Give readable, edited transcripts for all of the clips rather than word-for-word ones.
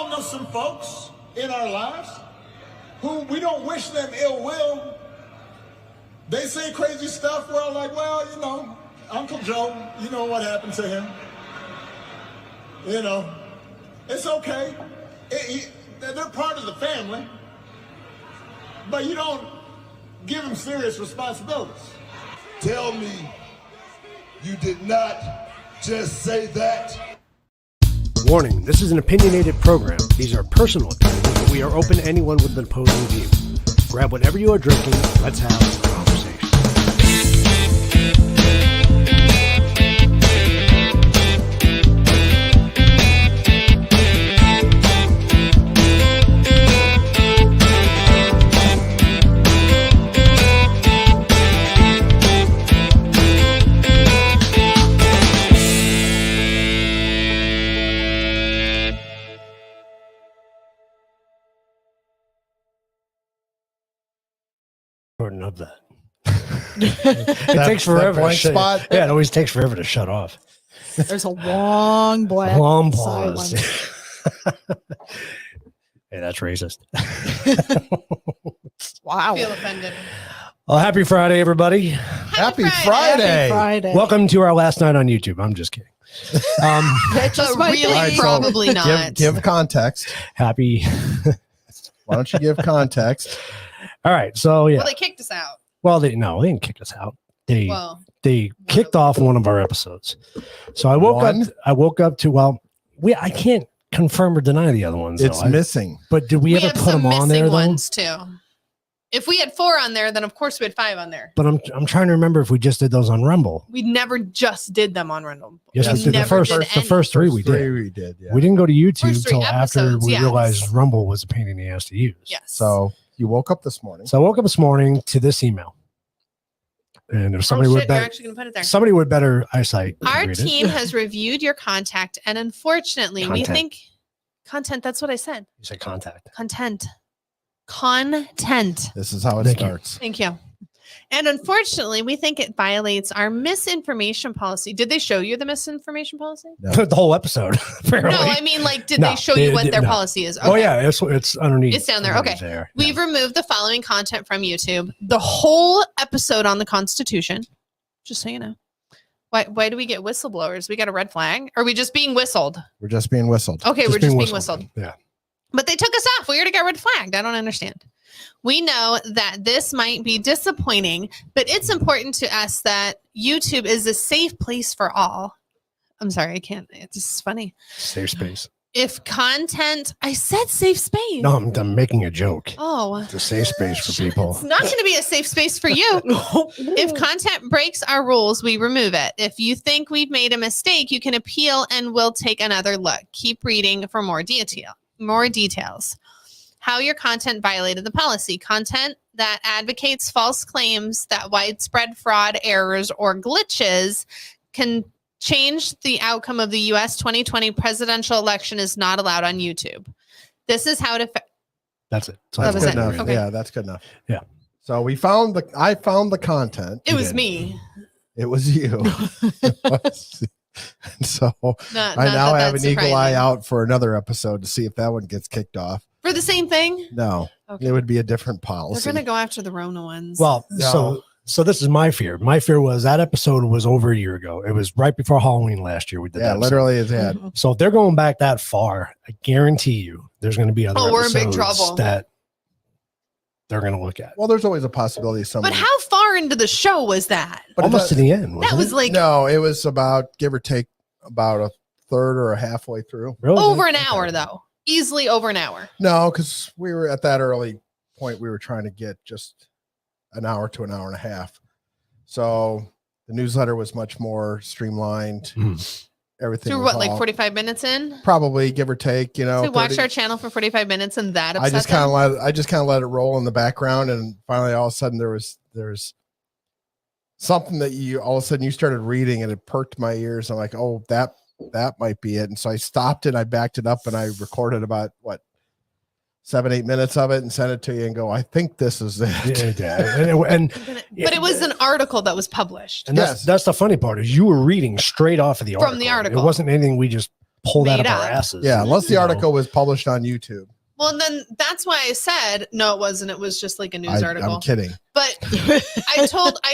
all know some folks in our lives who we don't wish them ill will. They say crazy stuff. We're all like, well, you know, Uncle Joe, you know what happened to him. You know, it's okay. They're part of the family. But you don't give them serious responsibilities. Tell me you did not just say that. Warning, this is an opinionated program. These are personal opinions, but we are open to anyone with an opposing view. Grab whatever you are drinking. Let's have a conversation. Of that. It takes forever to shut. Spot. Yeah, it always takes forever to shut off. There's a long black pause. silence. Hey, that's racist. Wow. I feel offended. Well, happy Friday, everybody. Happy Happy Friday. Friday. Welcome to our last night on YouTube. I'm just kidding. That just might really, be. Right, so probably not. Give context. Happy. Why don't you give context? All right. So, yeah. Well, they kicked us out. Well, they didn't kick us out. They Well, kicked off one of our episodes. So I woke up to, I can't confirm or deny the other ones. It's though. missing. But did we ever have put some them on missing there though? ones too. If we had 4 on there, then of course we had 5 on there. But I'm trying to remember if we just did those on Rumble. We never just did them on Rumble. Yes, we did the never first any. the first 3 we did. We did, yeah. We didn't go to YouTube First 3 until after episodes, we yes. realized Rumble was a pain in the ass to use. Yes. So you woke up this morning. So I woke up this morning to this email. And if somebody you're would better actually gonna put it there. somebody would better eyesight. Our read it. team has reviewed your contact, and unfortunately, we Content. think content. That's what I said. You said contact. Content. This is how it Thank you. starts. Thank you. And unfortunately, we think it violates our misinformation policy. Did they show you the misinformation policy? No. The whole episode, apparently. No, I mean, like, did No, they show they you what their did not. policy is? Oh Okay. yeah, it's underneath. It's down there. Underneath Okay. there. We've removed the following content from YouTube. The whole episode on the Constitution. Just so you know. Why do we get whistleblowers? We got a red flag? Or are we just being whistled? We're just being whistled. Okay, we're just being whistled. Yeah. But they took us off. We already got red flagged. I don't understand. We know that this might be disappointing, but it's important to us that YouTube is a safe place for all. I'm sorry, I can't. It's just funny. Safe space. If content, I said safe space. No, I'm making a joke. Oh, It's a safe space for people. it's not going to be a safe space for you. If content breaks our rules, we remove it. If you think we've made a mistake, you can appeal and we'll take another look. Keep reading for more details. How your content violated the policy. Content that advocates false claims that widespread fraud, errors, or glitches can change the outcome of the U.S. 2020 presidential election is not allowed on YouTube. This is how to... That's it. So That that's was good it. enough. Okay. Yeah, that's good enough. Yeah. So I found the content. It was did. me. It was you. And so Not I now that have that's an eagle eye surprising. out for another episode to see if that one gets kicked off. For the same thing? No, Okay. it would be a different They're policy. going to go after the Rona ones. Well, No. so this is my fear. My fear was that episode was over a year ago. It was right before Halloween last year. We did Yeah, that. literally is that. Mhm. So if they're going back that far, I guarantee you there's going to be other Oh, we're in big episodes trouble. that they're going to look at. Well, there's always a possibility someone. But how far into the show was that? But Almost to the end. That wasn't was it? like no, it was about give or take about a third or a halfway through. Really? over an Okay. hour, though. Easily over an hour. No, because we were at that early point. We were trying to get just an hour to an hour and a half. So the newsletter was much more streamlined. Mhm. Everything. So was what, like all- 45 minutes in? Probably give or take. You know, So we watched 30 our channel for 45 minutes and that I upset just kind them? of let it roll in the background, and finally, all of a sudden, there's something that all of a sudden you started reading, and it perked my ears. I'm like, oh, that might be it. And so I stopped it, I backed it up, and I recorded about 7-8 minutes of it and sent it to you and go, I think this is it. Yeah. But it was an article that was published. And that's the funny part is you were reading straight off of the article. From the article. It wasn't anything we just pulled out of Made our up. asses. Yeah, unless the You know? article was published on YouTube. Well, then that's why I said no. It wasn't. It was just like a news article. I'm kidding. But I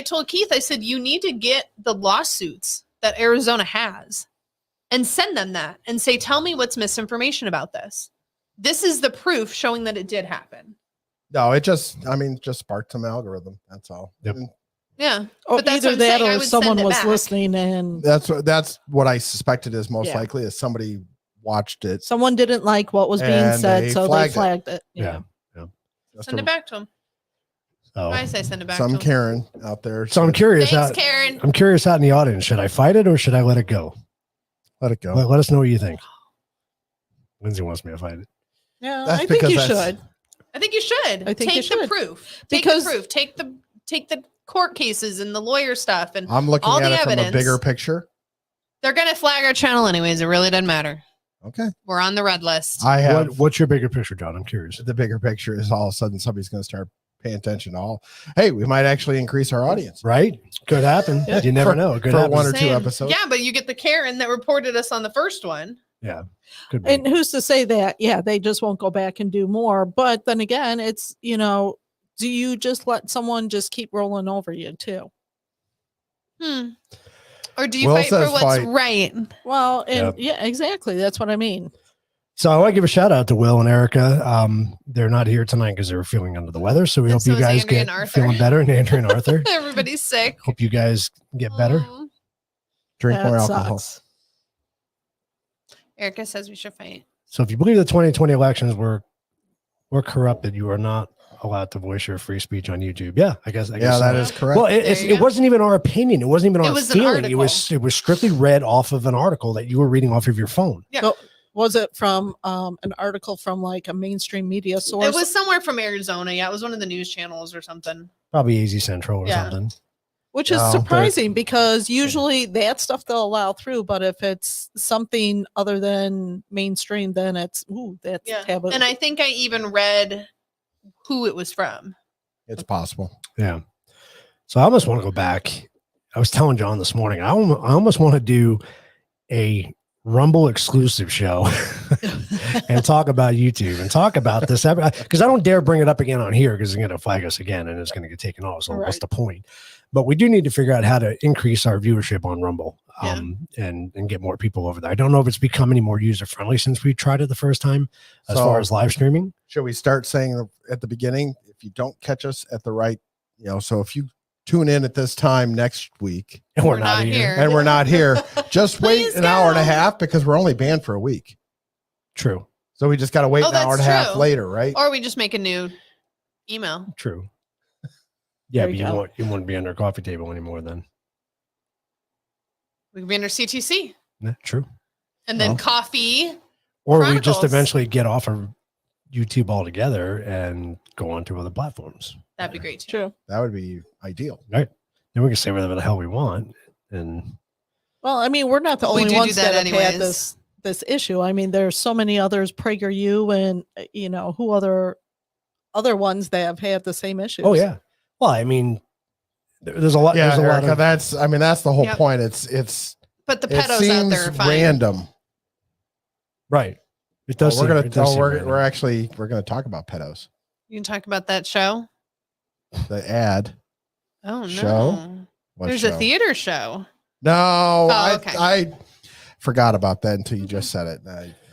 told Keith, I said, you need to get the lawsuits that Arizona has and send them that and say, tell me what's misinformation about this. This is the proof showing that it did happen. No, it just sparked some algorithm. That's all. Yep. And Or But that's either what I'm that saying, I or would someone send it was back. listening and that's what I suspected is most Yeah. likely is somebody watched it. someone didn't like what was being And said, they so they flagged it. flagged it. Yeah. Just Send it back to him. So, I say send it back some to him. Karen out there. so I'm curious. Thanks, Out, Karen. I'm curious out in the audience. Should I fight it or should I let it go? Let it go. Let us know what you think. Lindsay wants me to fight it. Yeah, That's I think because you that's- should. I think you should. I think take you the should. proof. Because- Take the court cases and the lawyer stuff and I'm looking all at the it from a evidence. bigger picture. They're gonna flag our channel anyways. It really doesn't matter. Okay. We're on the red list. I have What's your bigger picture, John? I'm curious. the bigger picture is all of a sudden somebody's going to start paying attention to all. Hey, we might actually increase our audience. Right? Could happen. You never know. It could for happen. one or two Same. episodes. Yeah, but you get the Karen that reported us on the first one. Yeah. Could be. And who's to say that? Yeah, they just won't go back and do more. But then again, it's, do you just let someone just keep rolling over you too? Or do you Will fight for says what's fight. right? Well, and Yep. yeah, exactly. That's what I mean. So I want to give a shout out to Will and Erica. They're not here tonight because they were feeling under the weather. So we And hope so you is guys Andrea get and Arthur. feeling better. And Andrew and Arthur. Everybody's sick. Hope you guys get better. Mm. Drink That more alcohol. sucks. Erica says we should fight. So if you believe the 2020 elections were corrupted, you are not allowed to voice your free speech on YouTube. Yeah, I guess. Yeah, that is correct. Well, There you it go. wasn't even our opinion. It wasn't even It our was an feeling. It article. was strictly read off of an article that you were reading off of your phone. Yeah. So, was it from an article from like a mainstream media source? It was somewhere from Arizona. Yeah, it was one of the news channels or something. Probably AZ Central or Yeah. something. Which is No, surprising because usually that stuff they'll allow through, but if it's something other than mainstream, then it's that's Yeah. taboo. And I think I even read who it was from. It's possible. Yeah. So I almost want to go back. I was telling John this morning, I almost want to do a Rumble exclusive show and talk about YouTube and talk about this because I don't dare bring it up again on here because it's going to flag us again and it's going to get taken off. So what's Right. the point? But we do need to figure out how to increase our viewership on Rumble Yeah. and get more people over there. I don't know if it's become any more user friendly since we tried it the first time as So- far as live streaming. Should we start saying at the beginning, if you don't catch us at the right, so if you tune in at this time next week And We're not here. and we're not here, just wait Please an hour and a go. half because we're only banned for a week. True. So we just got to wait Oh, an hour and a that's half true. later, right? Or we just make a new email. True. Yeah, There but you you go. wouldn't be under a coffee table anymore then. We can be under CTC. Yeah, true. And then Well. coffee. Or we just Chronicles. eventually get off of YouTube altogether and go on to other platforms. That'd be great too. True. That would be ideal. Right. Then we can say whatever the hell we want. And Well, I mean, we're not the We only do ones that that have had anyways. this issue. I mean, there's so many others, PragerU and who other ones that have had the same issue. oh yeah. Well, I mean, there's a lot. Yeah, there's a Erica, lot of that's the whole Yep. point. It's But the it pedos out seems there are fine. random. right. It does. we're it does seem we're random. we're gonna talk about pedos. You can talk about that show. The ad. Oh no. Show? What There's show? a theater show. No, okay. I forgot about that until you just said it.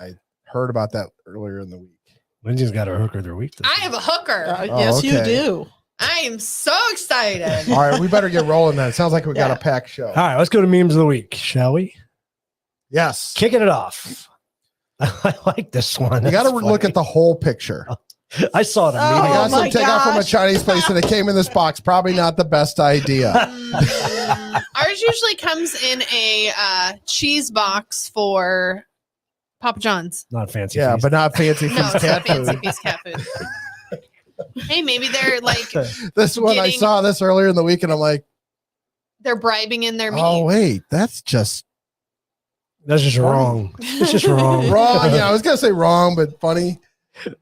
I heard about that earlier in the week. Lindsay's got her hooker of the week. this I have a hooker. Oh, Yes, you okay. do. I am so excited. All right, we better get rolling then. It sounds like we got Yeah. a packed show. All right, let's go to memes of the week, shall we? Yes. Kicking it off. I like this one. You got to That's look funny. at the whole picture. I saw it Oh, I immediately. got some my takeout from a gosh. Chinese place and it came in this box. Probably not the best idea. Ours usually comes in a cheese box for Papa John's. Not fancy. Yeah, feast. but not fancy No, feast it's cat not fancy food. piece cat food. Hey, maybe they're like This one, I Getting- saw this earlier in the week and I'm like, they're bribing in their meat. oh, wait, that's just that's just wrong. It's just wrong. wrong. Yeah, I was going to say wrong, but funny.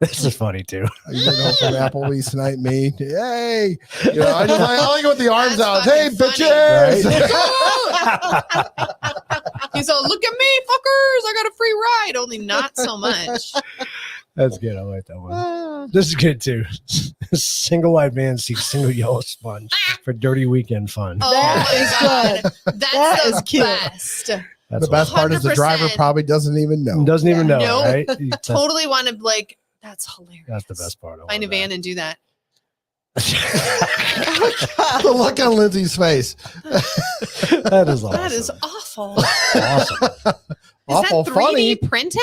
This is funny too. You know, from Applebee's tonight, me. Hey, you know, I like it with the arms out. Hey, fucking bitches. He's all, look at me, fuckers. I got a free ride. Only not so much. That's good. I like that one. This is good too. Single white man seeks single yellow sponge for dirty weekend fun. Oh That my is God. good. That's That the is cute. best. That's The best part is the driver 100%. probably doesn't even know. doesn't even know, Nope. right? Totally want to like, that's hilarious. That's the best part. I Find a love van and do that. that. The look on Lindsay's face. That is awesome. That is awful. awesome. Awful Is that 3D funny. printed?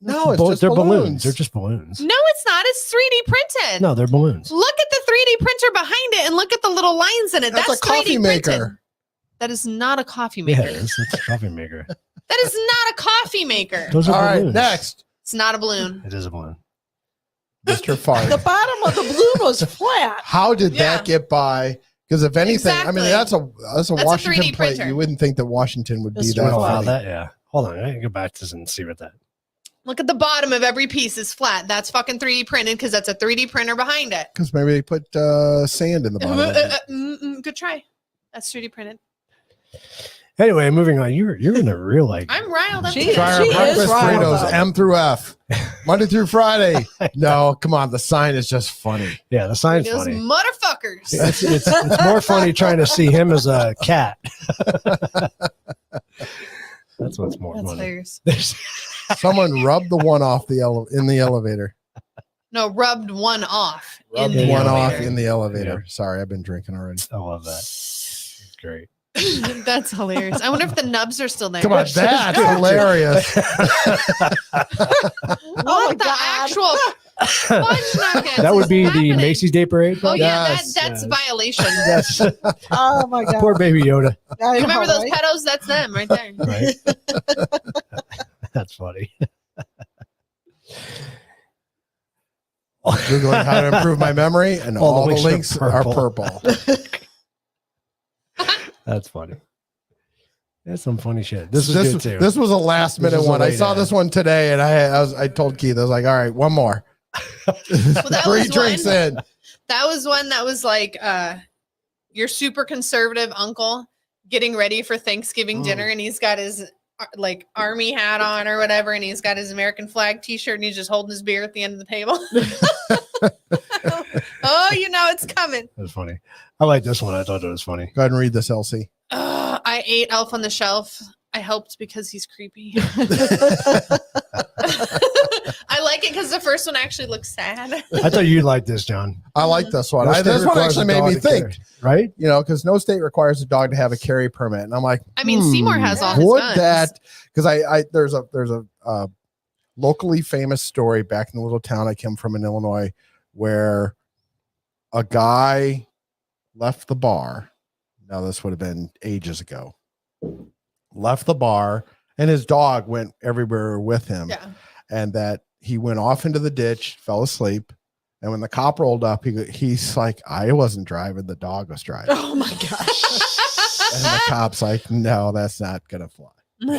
No, it's just they're balloons. They're just balloons. No, it's not. It's 3D printed. No, they're balloons. Look at the 3D printer behind it and look at the little lines in it. That's a coffee 3D maker. printed. That is not a coffee Yeah, maker. it's a coffee maker. That is not a coffee maker. Those are All right, balloons. next, It's not a balloon. It is a balloon. Mr. Fart. The bottom of the balloon was flat. How did Yeah. that get by? Because if anything, I mean, Exactly. that's a That's a Washington 3D plate. printer. You wouldn't think that Washington would be That's that true. Oh, wow, funny. that, yeah. Hold on. I can go back to this and see what that. Look at the bottom of every piece is flat. That's fucking 3D printed because that's a 3D printer behind it. Because maybe they put sand in the bottom. of it. Good try. That's 3D printed. Anyway, moving on. You're in a real like. I'm riled up. She- today. Try our She is breakfast right burritos, about it. M through F, Monday through Friday. No, come on, the sign is just funny. Yeah, the sign's Those funny. motherfuckers. It's more funny trying to see him as a cat. That's what's more That's funny. hilarious. Someone rubbed the one off in the elevator. No, rubbed one off. Rubbed in the one off elevator. in the elevator. Sorry, I've been drinking already. I love that. It's great. That's hilarious. I wonder if the nubs are still there. Come on, that's hilarious. What Oh my the God. actual fudge nuggets That would is be the happening? Macy's Day Parade. Oh yeah, Yes, that's yes. violation. Yes. Oh my God. Poor baby Yoda. I You remember know, those right? pedos? That's them right there. Right. That's funny. Googling how to improve my memory, and all the links are purple. That's funny. That's some funny shit. This is good too. This was a last minute is a one. I late saw ad. this one today, and I told Keith, I was like, all right, one more. that 3 was drinks one- in. That was one that was like your super conservative uncle getting ready for Thanksgiving dinner, and he's got his like army hat on or whatever, and he's got his American flag T-shirt, and he's just holding his beer at the end of the table. Oh, you know it's coming. That was funny. I like this one. I thought it was funny. Go ahead and read this, Elsie. I ate Elf on the Shelf. I helped because he's creepy. I like it because the first one actually looks sad. I thought you'd like this, John. I like this one. No state This one requires actually a made dog me to think, carry, right? you know, because no state requires a dog to have a carry permit. And I'm like, I mean, Seymour has all his would guns. that, because there's a locally famous story back in the little town I came from in Illinois where a guy left the bar. Now, this would have been ages ago. Left the bar, and his dog went everywhere with him. Yeah. And that he went off into the ditch, fell asleep. And when the cop rolled up, he's like, I wasn't driving, the dog was driving. Oh my gosh. And the cop's like, no, that's not going to fly.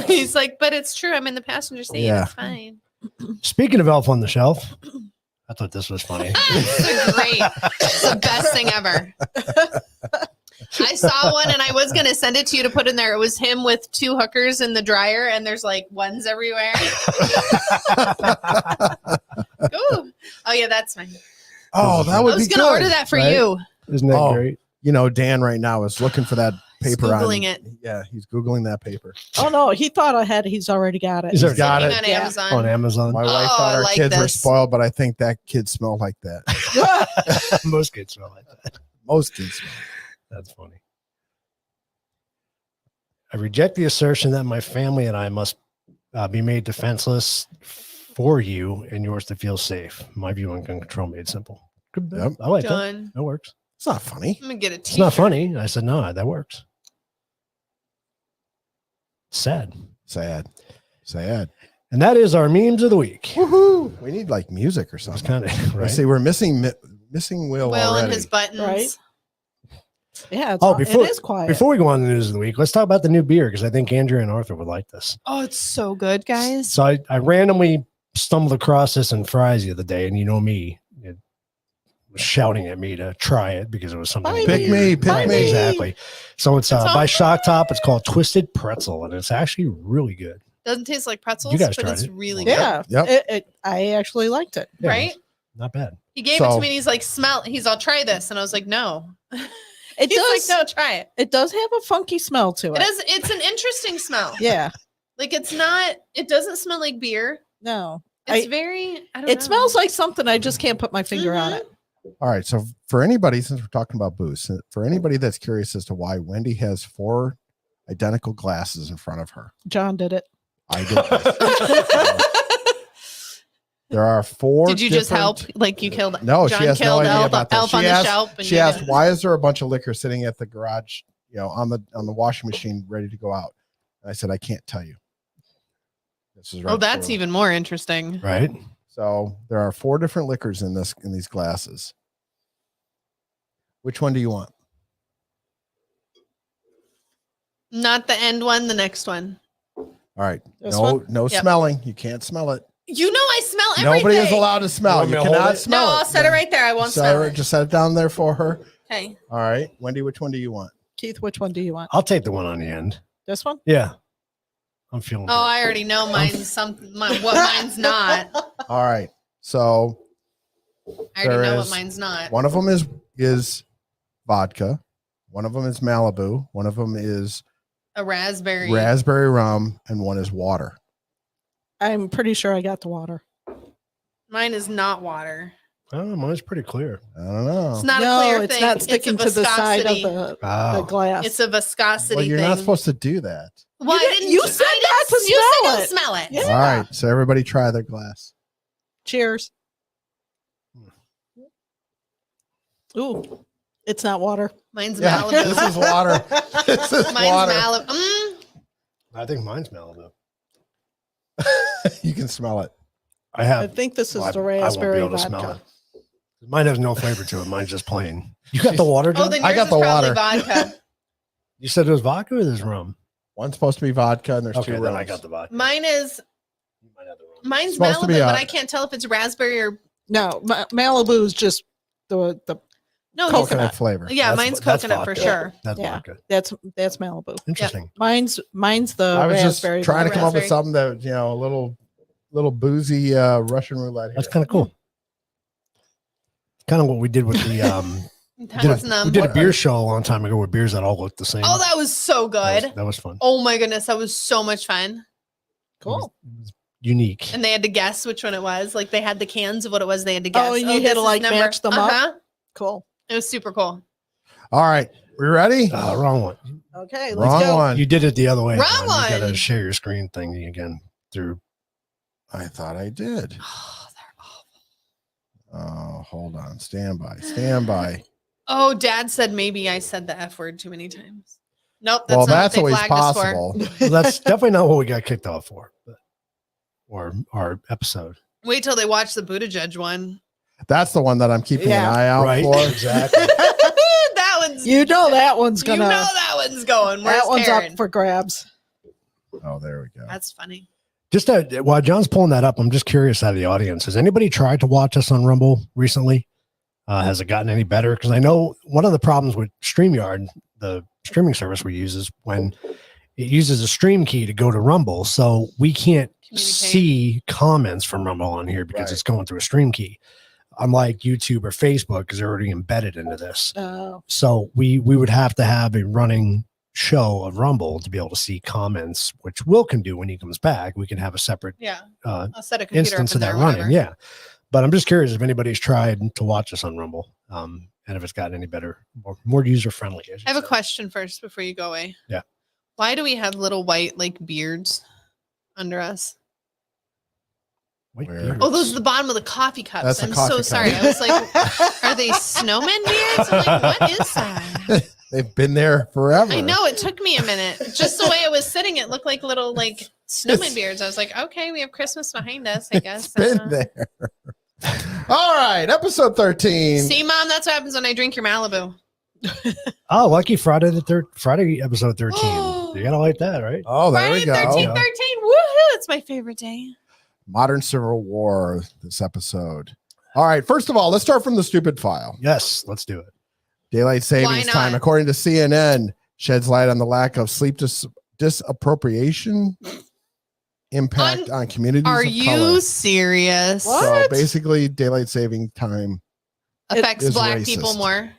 He's like, but it's true. I'm in the passenger seat. Yeah. It's fine. Speaking of Elf on the Shelf, I thought this was funny. It's great. It's the best thing ever. I saw one and I was going to send it to you to put in there. It was him with 2 hookers in the dryer and there's like ones everywhere. Ooh. Oh, yeah, that's mine. Oh, that I would be was good. going to order that for right? you. Isn't that Oh. great? You know, Dan right now is looking for that He's paper. Googling it. Yeah, he's Googling that paper. Oh no, he thought I had. He's already got it. He's already got Looking it. on Yeah. Amazon. On Amazon. My wife Oh, thought I our like kids were this. spoiled, but I think that kid smelled like that. Most kids smell like that. Most kids smell. That's funny. I reject the assertion that my family and I must be made defenseless for you and yours to feel safe. My view on gun control made simple. Good. Yep. I like that. Done. That works. It's not funny. I'm going to get a It's not t-shirt. funny. I said, no, that works. Sad. Sad. Sad. And that is our memes of the week. Woohoo. We need like music or It's something. kind of Let's right. see, we're missing Will Will already. and his buttons. Right. Yeah. It's Oh, it before- is quiet. Before we go on the news of the week, let's talk about the new beer because I think Andrew and Arthur would like this. Oh, it's so good, guys. So I randomly stumbled across this in Fry's the other day, and you know me, it was shouting at me to try it because it was something. Buy Pick weird. me, pick Right, me. exactly. So it's It's by all- Shock Top. It's called Twisted Pretzel, and it's actually really good. Doesn't taste like pretzels, You guys but tried it's it? really good. Yeah. Yep. I actually liked it. Yeah, Right? it's not bad. He gave it So- to me and he's like, smell. I'll try this. And I was like, no. It He's does. like, no, try it. It does have a funky smell to it. It is. It's an interesting smell. Yeah. Like it's not. It doesn't smell like beer. No. It's I- very. I don't It know. smells like something. I just can't put my finger on it. All right. So for anybody, since we're talking about booze, for anybody that's curious as to why Wendy has 4 identical glasses in front of her, John did it. I did. There are 4. Did you just different- help? Like you killed? No, John she has no killed idea Elf, about that. Elf on She the asked- shelf. And She you asked, did- "Why is there a bunch of liquor sitting at the garage, on the washing machine, ready to go out?" And I said, "I can't tell you." This is right Oh, that's before- even more interesting. Right? So there are 4 different liquors in these glasses. Which one do you want? Not the end one. The next one. All right, This no, one? no Yep. smelling. You can't smell it. You know I smell everything. Nobody is allowed to smell. want You me to hold cannot it? smell No, it. I'll set it right there. I won't Set smell it- it. Just set it down there for her. Okay. All right, Wendy, which one do you want? Keith, which one do you want? I'll take the one on the end. This one? Yeah. I'm feeling Oh, I already know mine's what mine's not. All right, so I already There know what is mine's not. one of them is vodka, one of them is Malibu, one of them is A raspberry. raspberry rum, and one is water. I'm pretty sure I got the water. Mine is not water. Oh, mine's pretty clear. I don't know. It's not no, a clear it's thing. not sticking it's a to the side of viscosity. the Oh. glass. It's a viscosity Well, you're thing. not supposed to do that. Well, You I didn't- didn't. you said I not didn't- to You smell said it. don't smell it. Yeah. All right, so everybody try their glass. Cheers. Ooh, it's not water. Mine's Yeah, Malibu. this is water. This is Mine's water. Malibu. I think mine's Malibu. You can smell it. I have. I think this is well, the I won't be raspberry able to smell vodka. it. Mine has no flavor to it. Mine's just plain. You got the water, Oh, John? then I yours got is the probably water. vodka. You said it was vodka or there's rum? One's supposed to be vodka, and there's Okay, 2 then I rums. got the vodka. Mine is. You might have the rum. Mine's Supposed to Malibu, be but a- I can't tell if it's raspberry or No, Malibu is just the no. Coconut. Coconut flavor. Yeah, That's- mine's that's coconut for vodka. sure. That's Yeah. vodka. that's Malibu. Interesting. Mine's the I was just raspberry. trying to vodka. come up with Raspberry. something that a little boozy Russian roulette here. That's kind of cool. Kind of what we did with the That's we did a beer show a long time ago with beers that all looked the same. Oh, that was so That good. was, that was fun. Oh my goodness, that was so much fun. Cool. It was unique. And they had to guess which one it was. Like they had the cans of what it was they had to guess. Oh, and you had this to, is like, number- match them up? Uh-huh. Cool. It was super cool. All right, we ready? Wrong one. Okay, let's Wrong go. one. You did it the other way. Wrong John. You got one. to share your screen thing again through. I thought I did. Oh, they're awful. Oh, hold on. Stand by. Stand by. Oh, Dad said maybe I said the F word too many times. Nope, that's Well, not that's what they always flagged us for. possible. Well, that's definitely not what we got kicked off for, or our episode. Wait till they watch the Buttigieg one. That's the one that I'm keeping Yeah. an eye out Right? for. Exactly. That one's You know that one's you gonna. know that one's going. Where's that one's Karen? up for grabs. Oh, there we go. That's funny. Just while John's pulling that up, I'm just curious out of the audience. Has anybody tried to watch us on Rumble recently? Has it gotten any better? Because I know one of the problems with StreamYard, the streaming service we use, is when it uses a stream key to go to Rumble. So we can't Communicate. see comments from Rumble on here because Right. it's going through a stream key. Unlike YouTube or Facebook, because they're already embedded into this. So we would have to have a running show of Rumble to be able to see comments, which Will can do when he comes back. We can have a separate Yeah. uh, I'll set a computer instance up of in that there, running. whatever. Yeah. But I'm just curious if anybody's tried to watch us on Rumble, and if it's gotten any better, more user friendly. I have a question first before you go away. Yeah. Why do we have little white like beards under us? Wait, Where? beards. Oh, those are the bottom of the coffee cups. That's the I'm coffee so cup. sorry. I was like, are they snowman beards? I'm like, what is that? They've been there forever. I know it took me a minute. Just the way it was sitting, it looked like little like snowman beards. I was like, okay, we have Christmas behind us, I guess. It's been there. All right, episode 13. See, Mom, that's what happens when I drink your Malibu. Oh, lucky Friday Friday episode 13. You gotta like that, right? Oh, there Friday we go. 13, 13. Woohoo! It's my favorite day. Modern Civil War, this episode. All right. First of all, let's start from the stupid file. Yes, let's do it. Daylight savings not? time, according to CNN, sheds light on the lack of sleep disappropriation impact on communities. Are of you color. serious? What? So basically, daylight saving time. Affects is black racist. people more.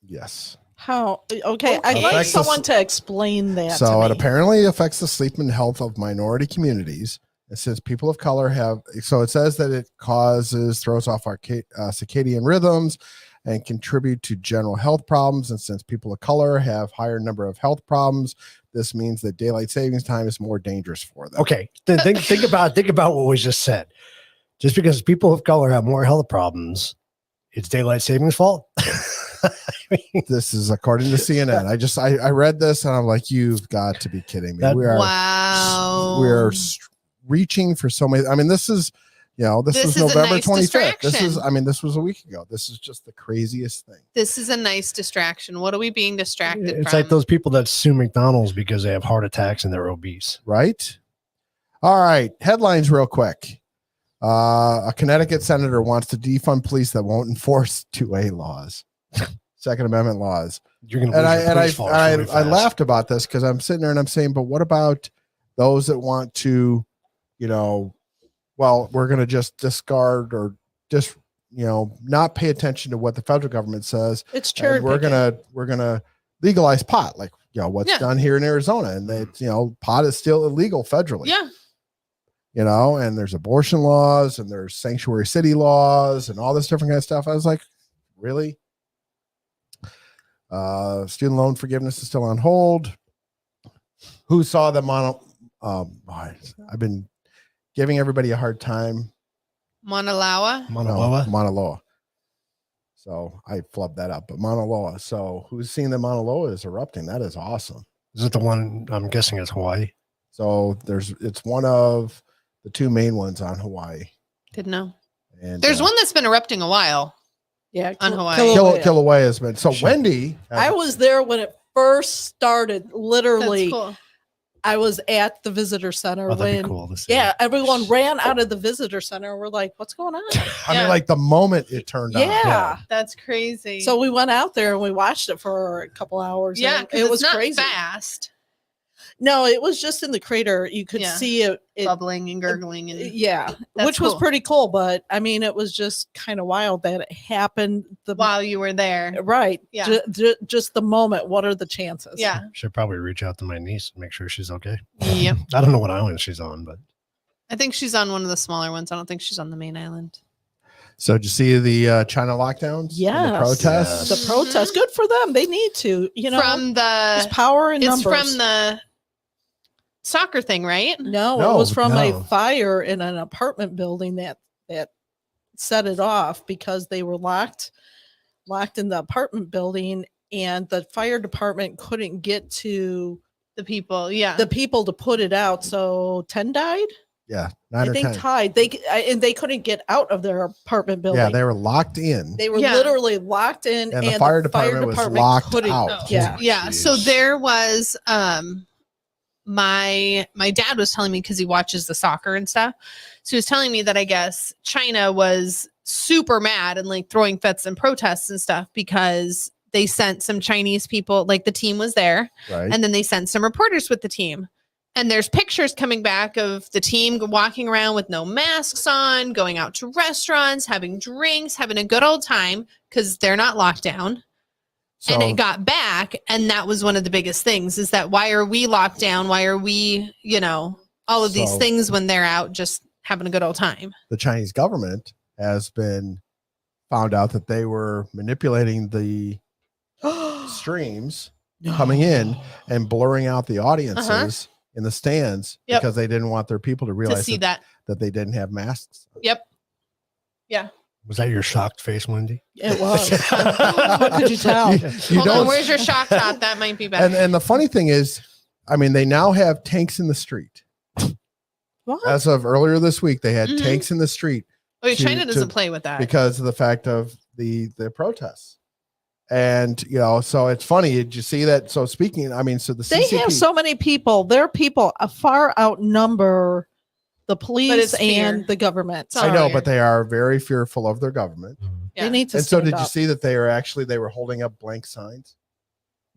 Yes. How? Okay, I'd like Affects us- someone to explain that. So to it me. apparently affects the sleep and health of minority communities. It says people of color have, so it says that it throws off our circadian rhythms and contribute to general health problems. And since people of color have higher number of health problems, this means that daylight savings time is more dangerous for them. Okay. Think about what was just said. Just because people of color have more health problems, it's daylight savings fault. This is according to CNN. I read this and I'm like, you've got to be kidding me. Wow. We are reaching for so many. I mean, this is This was is a November nice 25th. distraction. This was a week ago. This is just the craziest thing. This is a nice distraction. What are we being distracted It's from? like those people that sue McDonald's because they have heart attacks and they're obese. Right? All right. Headlines real quick. A Connecticut senator wants to defund police that won't enforce 2A laws, Second Amendment laws. You're going to I laughed about this because I'm sitting there and I'm saying, but what about those that want to, we're going to just discard or just, not pay attention to what the federal government says. It's cherry And we're gonna legalize pot, like what's Yeah. done here in Arizona, and pot is still illegal federally. Yeah. And there's abortion laws and there's sanctuary city laws and all this different kind of stuff. I was like, really? Student loan forgiveness is still on hold. Who saw the I've been giving everybody a hard time. Mauna Loa. Mauna Loa. So I flubbed that up, but Mauna Loa. So who's seen that Mauna Loa is erupting? That is awesome. Is it the one? I'm guessing it's Hawaii. So it's one of the two main ones on Hawaii. Didn't know. And There's one that's been erupting a while. Yeah, on Hawaii. Kilauea has been. So Sure. Wendy, I was there when it first started. Literally, That's cool. I was at the visitor center Oh, that'd when be cool to see. yeah, everyone ran out of the visitor center. We're like, what's going on? I mean, Yeah. like the moment it turned on. Yeah. That's crazy. So we went out there and we watched it for a couple hours. yeah, and 'cause it it's was not crazy. fast. No, it was just in the crater. You could Yeah. see it. Bubbling and gurgling and Yeah, That's which was cool. pretty cool. But I mean, it was just kind of wild that it happened. while you were there. Right. Yeah. Just the moment. What are the chances? Yeah. Should probably reach out to my niece and make sure she's okay. Yep. I don't know what island she's on, but I think she's on one of the smaller ones. I don't think she's on the main island. So did you see the China lockdowns? And Yes. the protests. The protest. Good for them. They need to. From there's the power in it's numbers. from the soccer thing, right? No, No, it was from no. a fire in an apartment building that set it off because they were locked in the apartment building, and the fire department couldn't get to The people, yeah. the people to put it out. So 10 died. Yeah, 9 I or think 10. tied. And they couldn't get out of their apartment building. Yeah, they were locked in. They were Yeah. literally locked in, And the fire department was locked couldn't- out. Yeah. Yeah. So Jeez. there was my dad was telling me because he watches the soccer and stuff. So he was telling me that I guess China was super mad and like throwing fits and protests and stuff because they sent some Chinese people, like the team was there, Right. and then they sent some reporters with the team. And there's pictures coming back of the team walking around with no masks on, going out to restaurants, having drinks, having a good old time because they're not locked down. So, And it got back, and that was one of the biggest things is that why are we locked down? Why are we, all of these So- things when they're out just having a good old time? the Chinese government has been found out that they were manipulating the streams coming in and blurring out the audiences in the stands Yep. because they didn't want their people to To realize see that, that. they didn't have masks. Yep. Yeah. was that your shocked face, Wendy? It was. What could you tell? You Hold on. don't- Where's your shock top? That might be better. and the funny thing is, I mean, they now have tanks in the street. What? As of earlier this week, they had Mhm. tanks in the street Wait, to- China doesn't to- play with that. because of the fact of the protests. And so it's funny. Did you see that? So speaking, I mean, so the They CCP, have so many people. Their people far outnumber the police it's fear. and the government. It's all I know, fear. but they are very fearful of their government. Yeah. They need to And so stand did you up. see that they were holding up blank signs?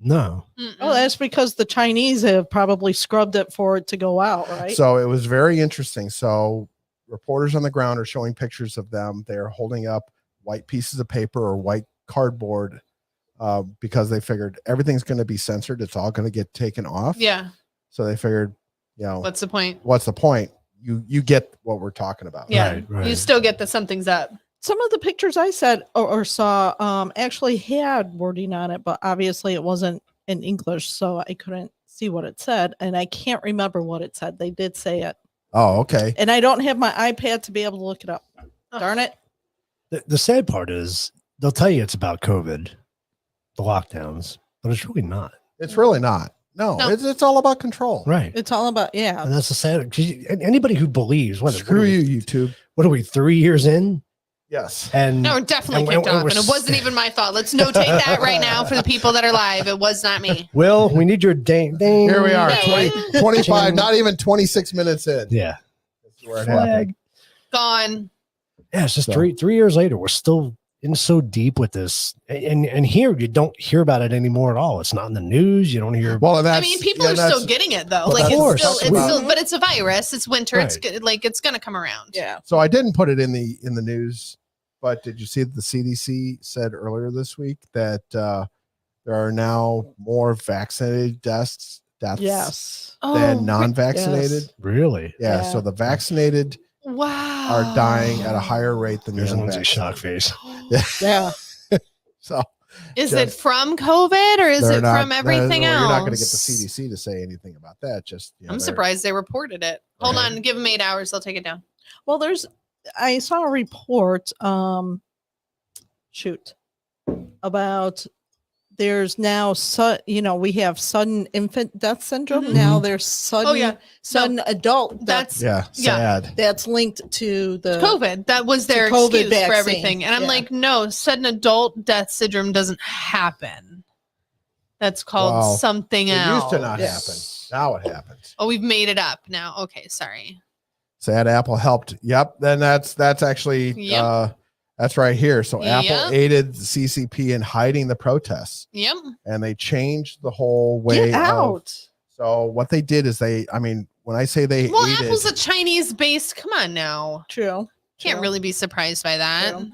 No. Mm-mm. Oh, that's because the Chinese have probably scrubbed it for it to go out, right? So it was very interesting. So reporters on the ground are showing pictures of them. They're holding up white pieces of paper or white cardboard because they figured everything's going to be censored. It's all going to get taken off. Yeah. So they figured, What's the point? what's the point? You get what we're talking about. Yeah. Right. You still get that something's up. Some of the pictures I said or saw actually had wording on it, but obviously it wasn't in English, so I couldn't see what it said, and I can't remember what it said. They did say it, Oh, okay. and I don't have my iPad to be able to look it up. Darn it! The sad part is they'll tell you it's about COVID, the lockdowns, but it's really not. It's really not. No. It's all about control. Right. It's all about And that's the sad. 'Cause anybody who believes, Screw you, YouTube. What are we, 3 years in? Yes. And No, we're definitely and kicked off, we're and it wasn't even my fault. Let's notate that right now for the people that are live. It was not me. Will, we need your ding. Here we are. Ding. 25, not even 26 minutes in. Yeah. That's where it happened. Gone. Yeah, it's just So- 3 years later. We're still in so deep with this, and here you don't hear about it anymore at all. It's not in the news. You don't hear. Well, and I that's, mean, people are still getting it though. Well, Like of course. it's That's still, but it's a virus. It's winter. It's Right. good. Like it's gonna come around. yeah. So I didn't put it in the news, but did you see that the CDC said earlier this week that there are now more vaccinated deaths Yes. than non-vaccinated? Really? Yeah, Yeah. so the vaccinated Wow. are dying at a higher rate than the There's Lindsay's shock unvaccinated. face. Yeah. So Is Just- it from COVID or is they're it not- from everything no, else? You're not going to get the CDC to say anything about that. Just I'm they're- surprised they reported it. Hold Okay. on, give them 8 hours. They'll take it down. Well, I saw a report, about there's now, we have sudden infant death syndrome. Mhm. Now there's sudden, Oh, yeah. sudden adult death. That's Yeah, sad. That's linked to the COVID. That was their COVID excuse for vaccine. everything. And I'm Yeah. like, no, sudden adult death syndrome doesn't happen. That's called Wow. something It else. used to not happen. Now it happens. Oh, we've made it up now. Okay, sorry. Sad Apple helped. Yep. Then that's actually Yep. that's right here. So Apple Yep. aided the CCP in hiding the protests, Yep. and they changed the whole way. get out. So what they did is when I say they Well, aided, Apple's a Chinese based. Come on now. True. Can't True. really be surprised by that. True.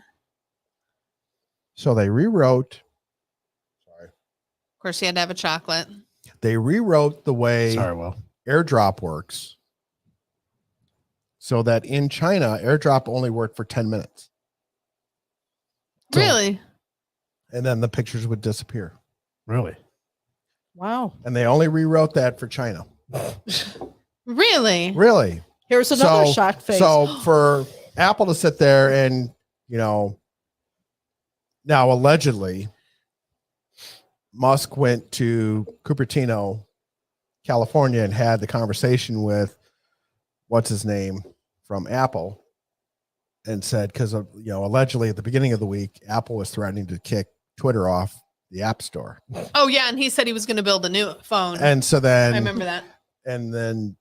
so they rewrote. Sorry, Of course, you had to have a chocolate. they rewrote the way Sorry, Will. AirDrop works, so that in China, AirDrop only worked for 10 minutes, Really? and then the pictures would disappear. Really? Wow. And they only rewrote that for China. Really? Really? Here's another So- shock face. So for Apple to sit there and, now allegedly Musk went to Cupertino, California and had the conversation with what's his name from Apple and said, because allegedly at the beginning of the week, Apple was threatening to kick Twitter off the App Store. Oh, yeah. And he said he was going to build a new phone. And so then I remember that. and then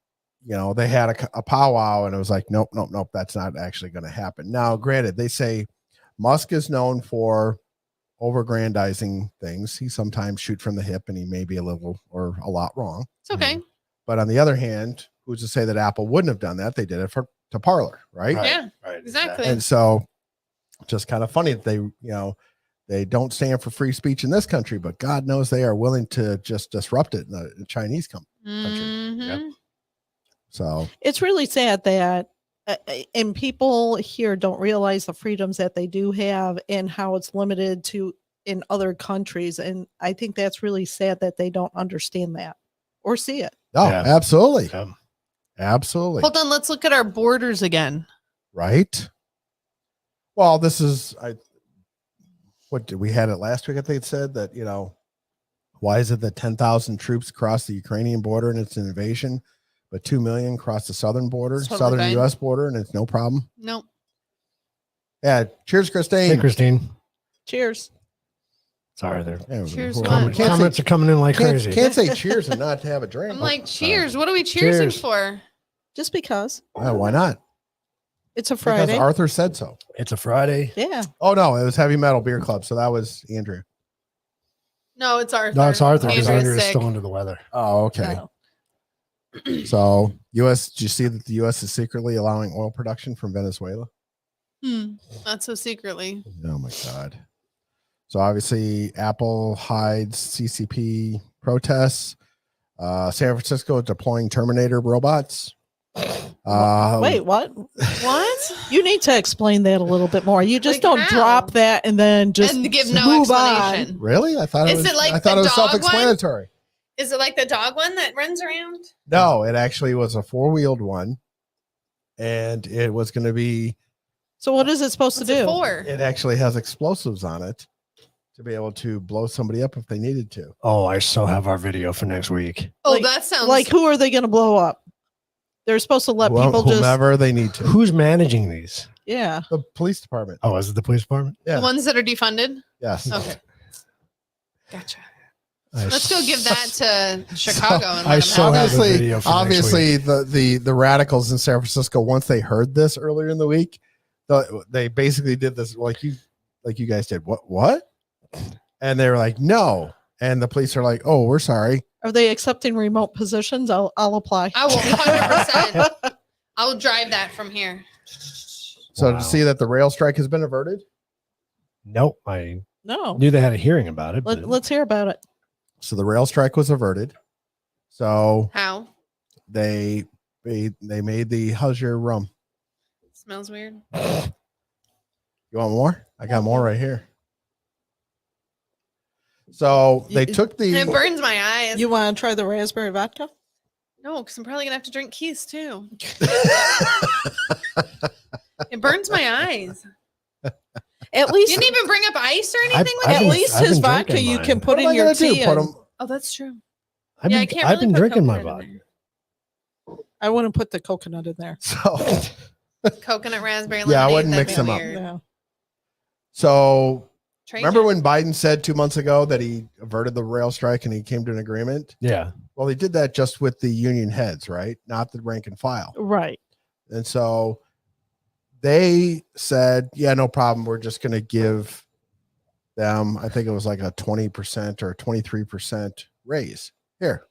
they had a powwow and it was like nope, that's not actually going to happen. Now granted, they say Musk is known for overgrandizing things. He sometimes shoot from the hip and he may be a little or a lot wrong, It's okay. but on the other hand, who's to say that Apple wouldn't have done that? They did it to Parler, right? Yeah, Right. exactly. And so just kind of funny that they don't stand for free speech in this country, but God knows they are willing to just disrupt it in the Chinese country. Mhm. So It's really sad that and people here don't realize the freedoms that they do have and how it's limited to in other countries, and I think that's really sad that they don't understand that or see it. Yeah. absolutely. Um, Absolutely. Hold on. Let's look at our borders again. Right. Well, this is what did we had it last week? I think it said that, why is it that 10,000 troops cross the Ukrainian border and it's an invasion, but 2 million cross the southern border, It's totally southern fine. US border, and it's no problem? Nope. Yeah. Cheers, Christine. Hey, Christine. Cheers. Sorry, there. Yeah, Cheers, well, what? can't say- Comments are coming in like crazy. Can't say cheers and not to have a drink. I'm like, cheers. What are we cheersing Cheers. for? Just because Why not? it's a Because Friday. Arthur said so. It's a Friday. Yeah. Oh no, it was Heavy Metal Beer Club, so that was Andrew. No, it's Arthur. No, it's Arthur because Andrew's Andrew is sick. still under the weather. Oh, okay. No. So U.S. Did you see that the U.S. is secretly allowing oil production from Venezuela? Not so secretly. Oh my God. So obviously Apple hides CCP protests. San Francisco deploying Terminator robots. Wait, what? What? You need to explain that a little bit more. You just Like don't how? drop that and then just And give no move explanation. Really? I thought Is it like I thought the it was dog one? self-explanatory. Is it like the dog one that runs around? No, it actually was a four-wheeled one, and it was going to be. So what is it supposed What's to it do? for? It actually has explosives on it to be able to blow somebody up if they needed to. Oh, I still have our video for next week. Oh, Like- that sounds Like who are they going to blow up? They're supposed to let people just whomever they need to. Who's managing these? yeah. The police department. Oh, is it the police department? Yeah. the ones that are defunded. Yes. Okay, gotcha. I Let's go give that to So, Chicago and I let still them have have it. a video for next Obviously, the radicals in San Francisco, once they heard this earlier in the week, they basically did this like you guys did. What? And they were like, no. And the police are like, oh, we're sorry. Are they accepting remote positions? I'll apply. I will 100%. I will drive that from here. So Wow. to see that the rail strike has been averted. Nope. I No. knew they had a hearing about it. But Let's hear about it. So the rail strike was averted. So How? they made the how's your rum? Smells weird. You want more? I got more right here. So they took And it the burns my eyes. You want to try the raspberry vodka? No, because I'm probably gonna have to drink Keys too. It burns my eyes. At You least didn't even bring up ice or anything I've with been- at it? least I've his been vodka drinking you mine. can what put am I in your gonna do? tea. Put and- 'em- Oh, that's true. I've Yeah, I been, can't I've really been put drinking my coconut in vodka. there. I wouldn't put the coconut in there. So Coconut raspberry Yeah, I lemonade. wouldn't that'd mix be them up. weird. No. so Trade remember it. when Biden said 2 months ago that he averted the rail strike and he came to an agreement? Yeah. Well, he did that just with the union heads, right? Not the rank and file. Right. And so they said, yeah, no problem. We're just going to give them, I think it was like a 20% or 23% raise. Here,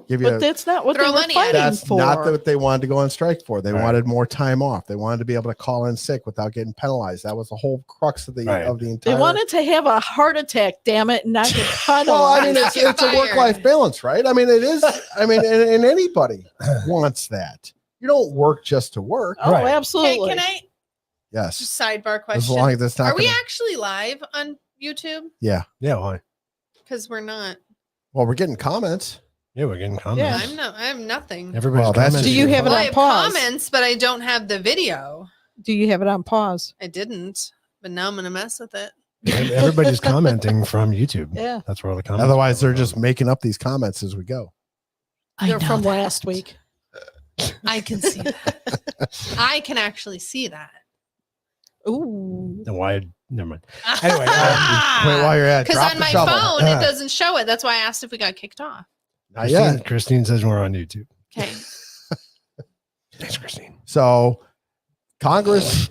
give you But that's not what Throw they were money at it. fighting that's for. not what they wanted to go on strike for. They Right. wanted more time off. They wanted to be able to call in sick without getting penalized. That was the whole crux of the Right. entire. They wanted to have a heart attack, damn it, and not get penalized. Well, I mean, it's a Fired. work-life balance, right? I mean, it is. I mean, and anybody wants that. You don't work just to work. Oh, Right. Hey, absolutely. can I Yes, just sidebar as question? long as it's not. Are we gonna- actually live on YouTube? Yeah. Why? Because we're not. Well, we're getting comments. Yeah, we're getting comments. Yeah. I have nothing. Everybody's Well, that's commenting. Do you have it Well, I on have pause? comments, but I don't have the video. Do you have it on pause? I didn't, but now I'm gonna mess with it. Everybody's commenting from YouTube. Yeah. That's where all the comments. Otherwise, are they're just making up these comments as we go. They're from last week. I can see that. I can actually see that. Ooh. Then why? Never mind. Anyway, Wait, while you're at it, Because drop on the my shovel. phone it doesn't show it. That's why I asked if we got kicked off. Not yet. Christine says we're on YouTube. Okay. Thanks, Christine. So, Congress,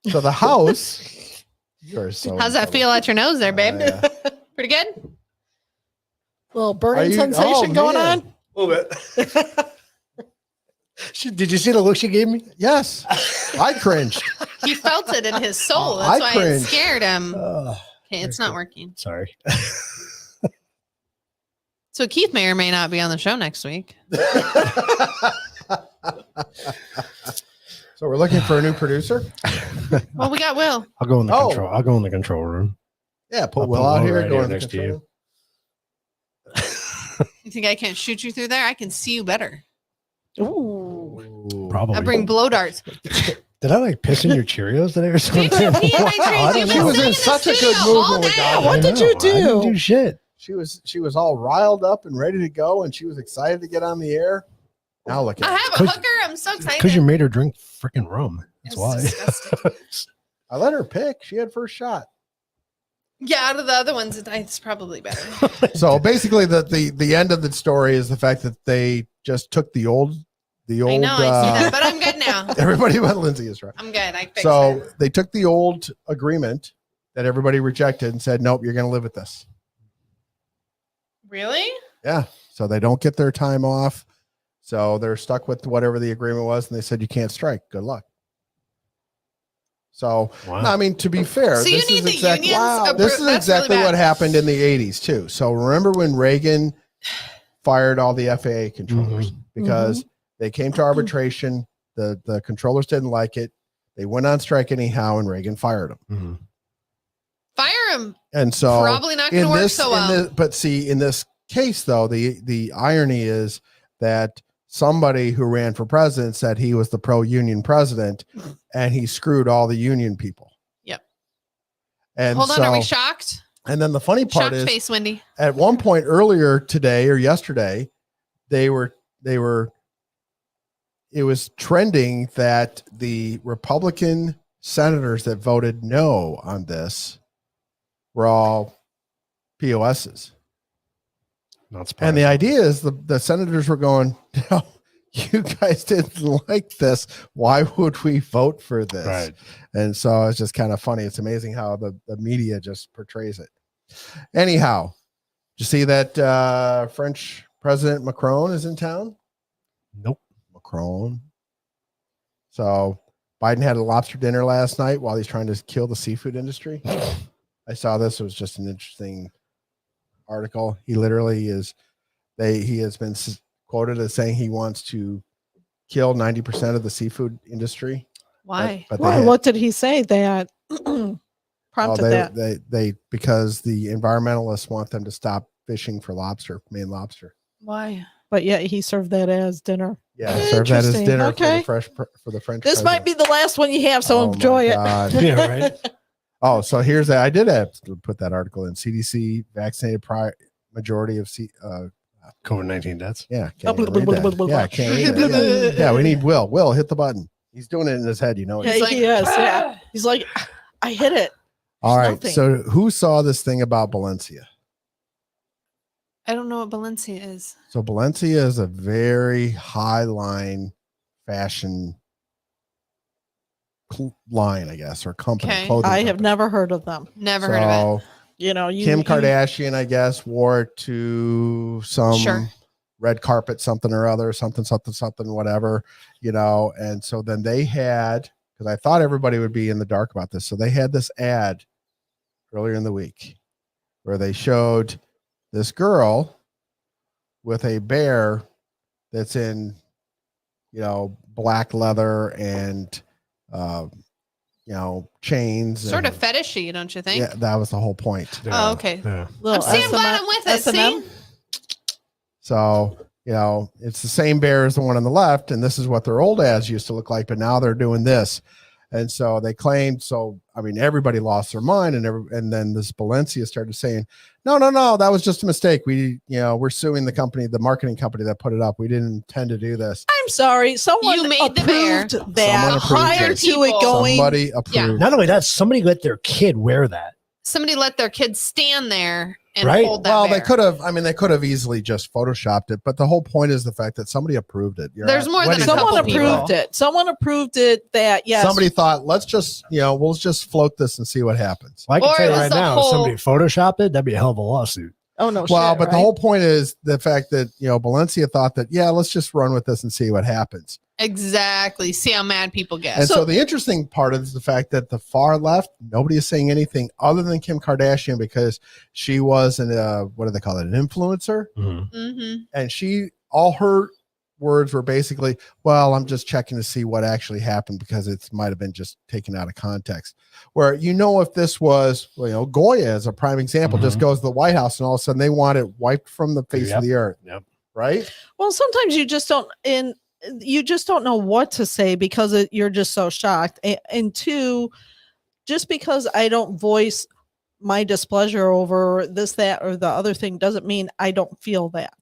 so the House. You're so. How's that feel at your nose there, babe? Yeah. Pretty good. Little burning you- sensation oh, going man. on. A little bit. Did you see the look she gave me? Yes, I cringed. He felt it in his soul. I That's why it cringe. scared him. Oh, Okay, it's not working. sorry. So Keith may or may not be on the show next week. So we're looking for a new producer. Well, we got Will. I'll go in the Oh. control. I'll go in the control room. Yeah, put I'll Will put out Will here. right Go here in the next to control you. You think I can't shoot you through there? I can see you better. Ooh. room. Probably. I bring blow darts. Did I like piss in your Cheerios today or something? Did you pee in my I Cheerios? don't You've know. been was in sitting such the a good studio mood all when we day. got What I did know. you I didn't do? do shit. She was all riled up and ready to go, and she was excited to get on the air. Now look I at have a 'Cause- hooker. I'm so excited. Because you made her drink freaking rum. That's It's why. disgusting. I let her pick. She had first shot. Yeah, out of the other ones, it's probably better. So basically, the end of the story is the fact that they just took the old. I know, I see that, but I'm good now. Everybody but Lindsay is right. I'm good. I fixed So it. they took the old agreement that everybody rejected and said, nope, you're going to live with this. Really? Yeah. So they don't get their time off. So they're stuck with whatever the agreement was. And they said, you can't strike. Good luck. So, Wow. I mean, to be fair, So you this need is the exactly, unions. this is That's really exactly bad. what happened in the 80s, too. So remember when Reagan fired all the FAA controllers because they came to arbitration. The controllers didn't like it. They went on strike anyhow, and Reagan fired them. Mm-hmm. Fire him. And so Probably not going to work so well. but see, in this case, though, the irony is that somebody who ran for president said he was the pro-union president, and he screwed all the union people. Yep. And Hold on, so, are we shocked? and then the funny part Shocked is, face, Wendy. at one point earlier today or yesterday, it was trending that the Republican senators that voted no on this were all POSs. Not surprising. And the idea is the senators were going, no, you guys didn't like this. Why would we vote for this? Right. And so it's just kind of funny. It's amazing how the media just portrays it. Anyhow, did you see that French President Macron is in town? Nope. Macron. So Biden had a lobster dinner last night while he's trying to kill the seafood industry. I saw this. It was just an interesting article. He literally he has been quoted as saying he wants to kill 90% of the seafood industry. Why? But Why? What did he say that prompted that? They because the environmentalists want them to stop fishing for lobster, Maine lobster. Why? But yet he served that as dinner. Yeah, serve that as Interesting. dinner Okay. for the French. This might be the last one you have, so Oh, my enjoy it. God. Yeah, right. Oh, so here's that. I did have to put that article in. CDC vaccinated majority of COVID-19 deaths. Yeah, can't even read that. Yeah, can't read that. Yeah. Yeah, we need Will. Will, hit the button. He's doing it in his head, you know. Yeah, He's like, he is. Yeah. He's like, I hit it. All right. Nothing. So who saw this thing about Valencia? I don't know what Valencia is. So Valencia is a very high line fashion line, I guess, or company. Okay. Clothing I have company. never heard of them. Never heard of it. You know, Kim Kardashian, I guess, wore it to some Sure. red carpet, something or other, something, whatever, you know. And so then they had, because I thought everybody would be in the dark about this. So they had this ad earlier in the week where they showed this girl with a bear that's in, you know, black leather and, you know, chains. Sort and, of fetishy, don't you think? Yeah, that was the whole point. Oh, okay. Yeah. I'm glad I'm with it. S&M? See? So, you know, it's the same bear as the one on the left, and this is what their old ads used to look like, but now they're doing this. And so they claimed, so I mean, everybody lost their mind, and then this Valencia started saying, no, that was just a mistake. We're suing the company, the marketing company that put it up. We didn't intend to do this. I'm sorry. Someone You made the bear. approved that Someone approved prior it. to it going. Somebody approved. Not only that, somebody let their kid wear that. Somebody let their kids stand there and Right. hold that Well, bear. they could have easily just photoshopped it, but the whole point is the fact that somebody approved it. There's more than Wendy's a couple Someone people. approved it. Someone approved it that, yes. Somebody thought, let's just, we'll just float this and see what happens. Well, I can Or tell it you was right the now, if whole- somebody photoshopped it, that'd be a hell of a lawsuit. Oh, no. Well, shit, but the right? whole point is the fact that, Valencia thought that, let's just run with this and see what happens. Exactly. See how mad people get. And so the interesting part is the fact that the far left, nobody is saying anything other than Kim Kardashian because she was what do they call it? An influencer. Mm-hmm. And all her words were basically, well, I'm just checking to see what actually happened because it might have been just taken out of context. Where, if this was, Goya as a prime example, just goes to the White House and all of a sudden they want it wiped from the face of the earth. Yep. Right? Well, sometimes you just don't know what to say because you're just so shocked. And two, just because I don't voice my displeasure over this, that, or the other thing doesn't mean I don't feel that.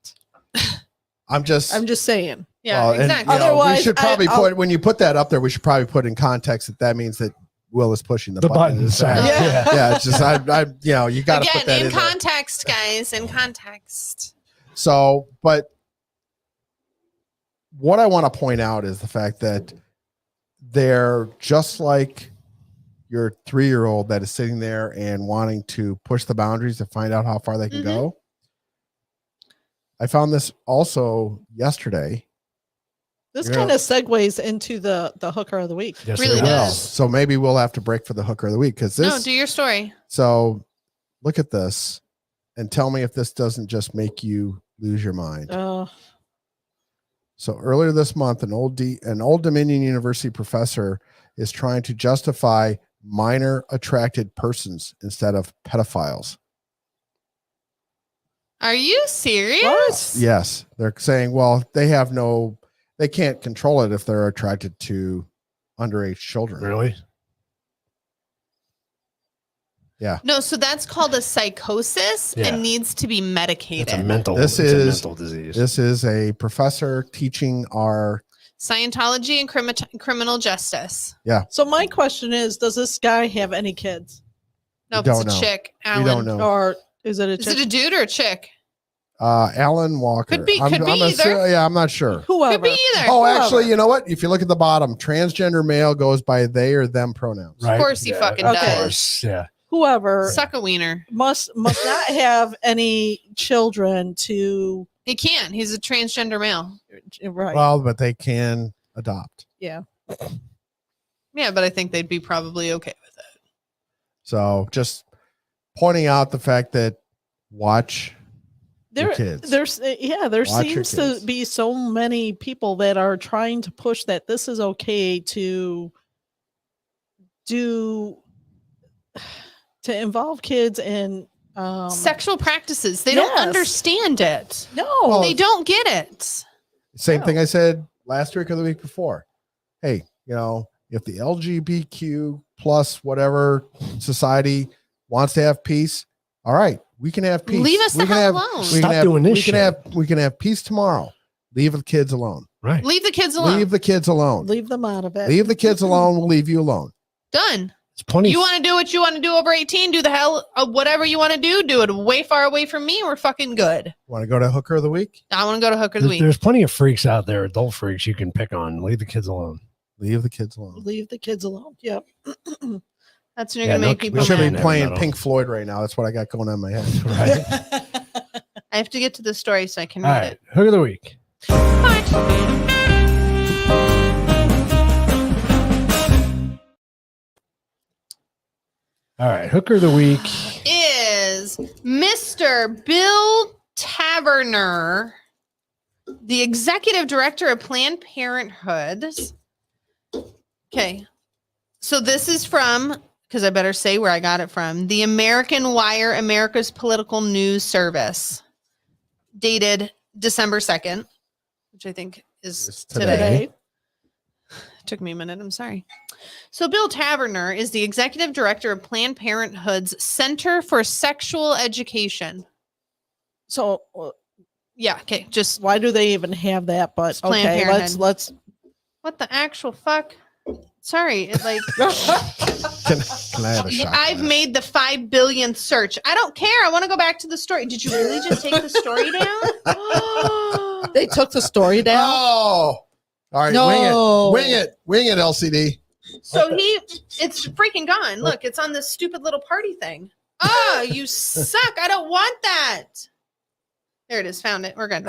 I'm just saying. Yeah, and, exactly. we Otherwise, should probably when you put that up there, we should probably put in context that means that Will is pushing the The button. button, It's, sorry. Yeah. yeah, it's just I you got to put Again, that in in there. context, guys, in context. So, but what I want to point out is the fact that they're just like your 3-year-old that is sitting there and wanting to push the boundaries to find out how far they can Mhm. go. I found this also yesterday. This Yeah. kind of segues into the hooker of the week. Yes, Really it Well, does. so maybe we'll have to break for the hooker of the week because this. No, do your story. So look at this and tell me if this doesn't just make you lose your mind. So earlier this month, an Old Dominion University professor is trying to justify minor attracted persons instead of pedophiles. Are you serious? Yes, they're saying, well, they can't control it if they're attracted to underage children. Really? No, so that's called a psychosis Yeah. and needs to be medicated. It's a mental. This it's a is- mental disease. This is a professor teaching our Scientology and criminal justice. So my question is, does this guy have any kids? No, We it's don't a know. chick. we Alan. don't know. Or is it a Is chick? it a dude or a chick? Alan Walker. Could be either. Yeah, I'm not sure. Whoever. Could be either. Oh, Whoever. actually, you know what? If you look at the bottom, transgender male goes by they or them pronouns. Right? course he fucking of does. course, yeah. Whoever Suck a wiener. must not have any children to He can. He's a transgender male. right. Well, but they can adopt. yeah. Yeah, but I think they'd be probably okay with it. So just pointing out the fact that watch your kids. There Watch your seems to kids. be so many people that are trying to push that this is okay to do to involve kids in Sexual practices. They don't yes. understand it. no Well, They don't get it. Same No. thing I said last week or the week before. Hey, if the LGBTQ plus whatever society wants to have peace, all right, we can have peace. Leave us we the can hell have, alone. We Stop can have, doing this we can shit. have peace tomorrow. Leave the kids alone. Right. Leave the kids alone. Leave the kids alone. leave them out of it. Leave the kids alone. We'll leave you alone. Done. It's plenty. You want to do what you want to do over 18? Do the hell whatever you want to do. Do it way far away from me. We're fucking good. Want to go to hooker of the week? I want to go to hooker of the week. There's plenty of freaks out there, adult freaks you can pick on. Leave the kids alone. Leave the kids alone. Leave the kids alone. Yep. That's when you're Yeah, gonna make no- people We should be mad. playing Metal. Pink Floyd right now. That's what I got going on in my head. Right. I have to get to the story so I can All read right. it. Hook of the week. Fine. All right. Hooker of the week. Is Mr. Bill Taverner, the executive director of Planned Parenthood. Okay. So this is from, because I better say where I got it from, the American Wire, America's Political News Service, dated December 2nd, which I think is It's today. Today. Took me a minute. I'm sorry. So Bill Taverner is the executive director of Planned Parenthood's Center for Sexual Education. So Yeah. Okay. Just why do they even have that? But It's Planned okay, Parenthood. let's what the actual fuck? Sorry. It like Can I have a shot? I've made the 5 billionth search. I don't care. I want to go back to the story. Did you really just take the story down? they took the story down. Oh, all right. No. Wing it, LCD. So it's freaking gone. Look, it's on this stupid little party thing. Oh, you suck. I don't want that. There it is. Found it. We're good.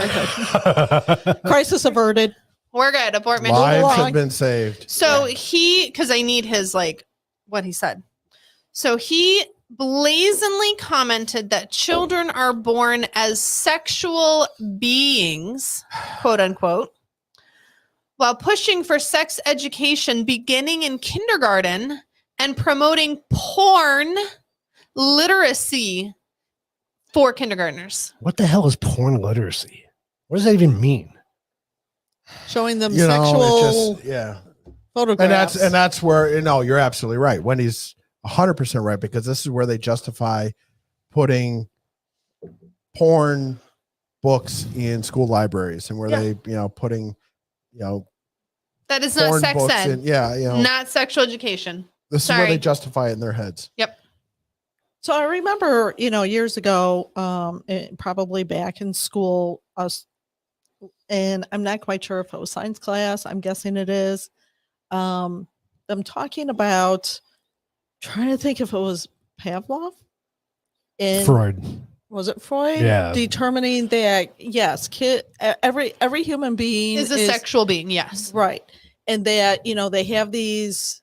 Crisis averted. We're good. Abort mission. Lives along. have been saved. So because I need his what he said. So he blazingly commented that children are born as sexual beings, quote unquote, while pushing for sex education beginning in kindergarten and promoting porn literacy for kindergartners. What the hell is porn literacy? What does that even mean? Showing them You know, sexual yeah. photographs. And that's where you're absolutely right. Wendy's 100% right, because this is where they justify putting porn books in school libraries, and where they putting That is not porn sex books ed, in, not sexual education. This is where Sorry. they justify it in their heads. So I remember, years ago, probably back in school, and I'm not quite sure if it was science class. I'm guessing it is. Them talking about, trying to think if it was Pavlov. And Freud. was it Freud? Yeah. Determining that yes, every human being Is a sexual being, yes. right, and that they have these.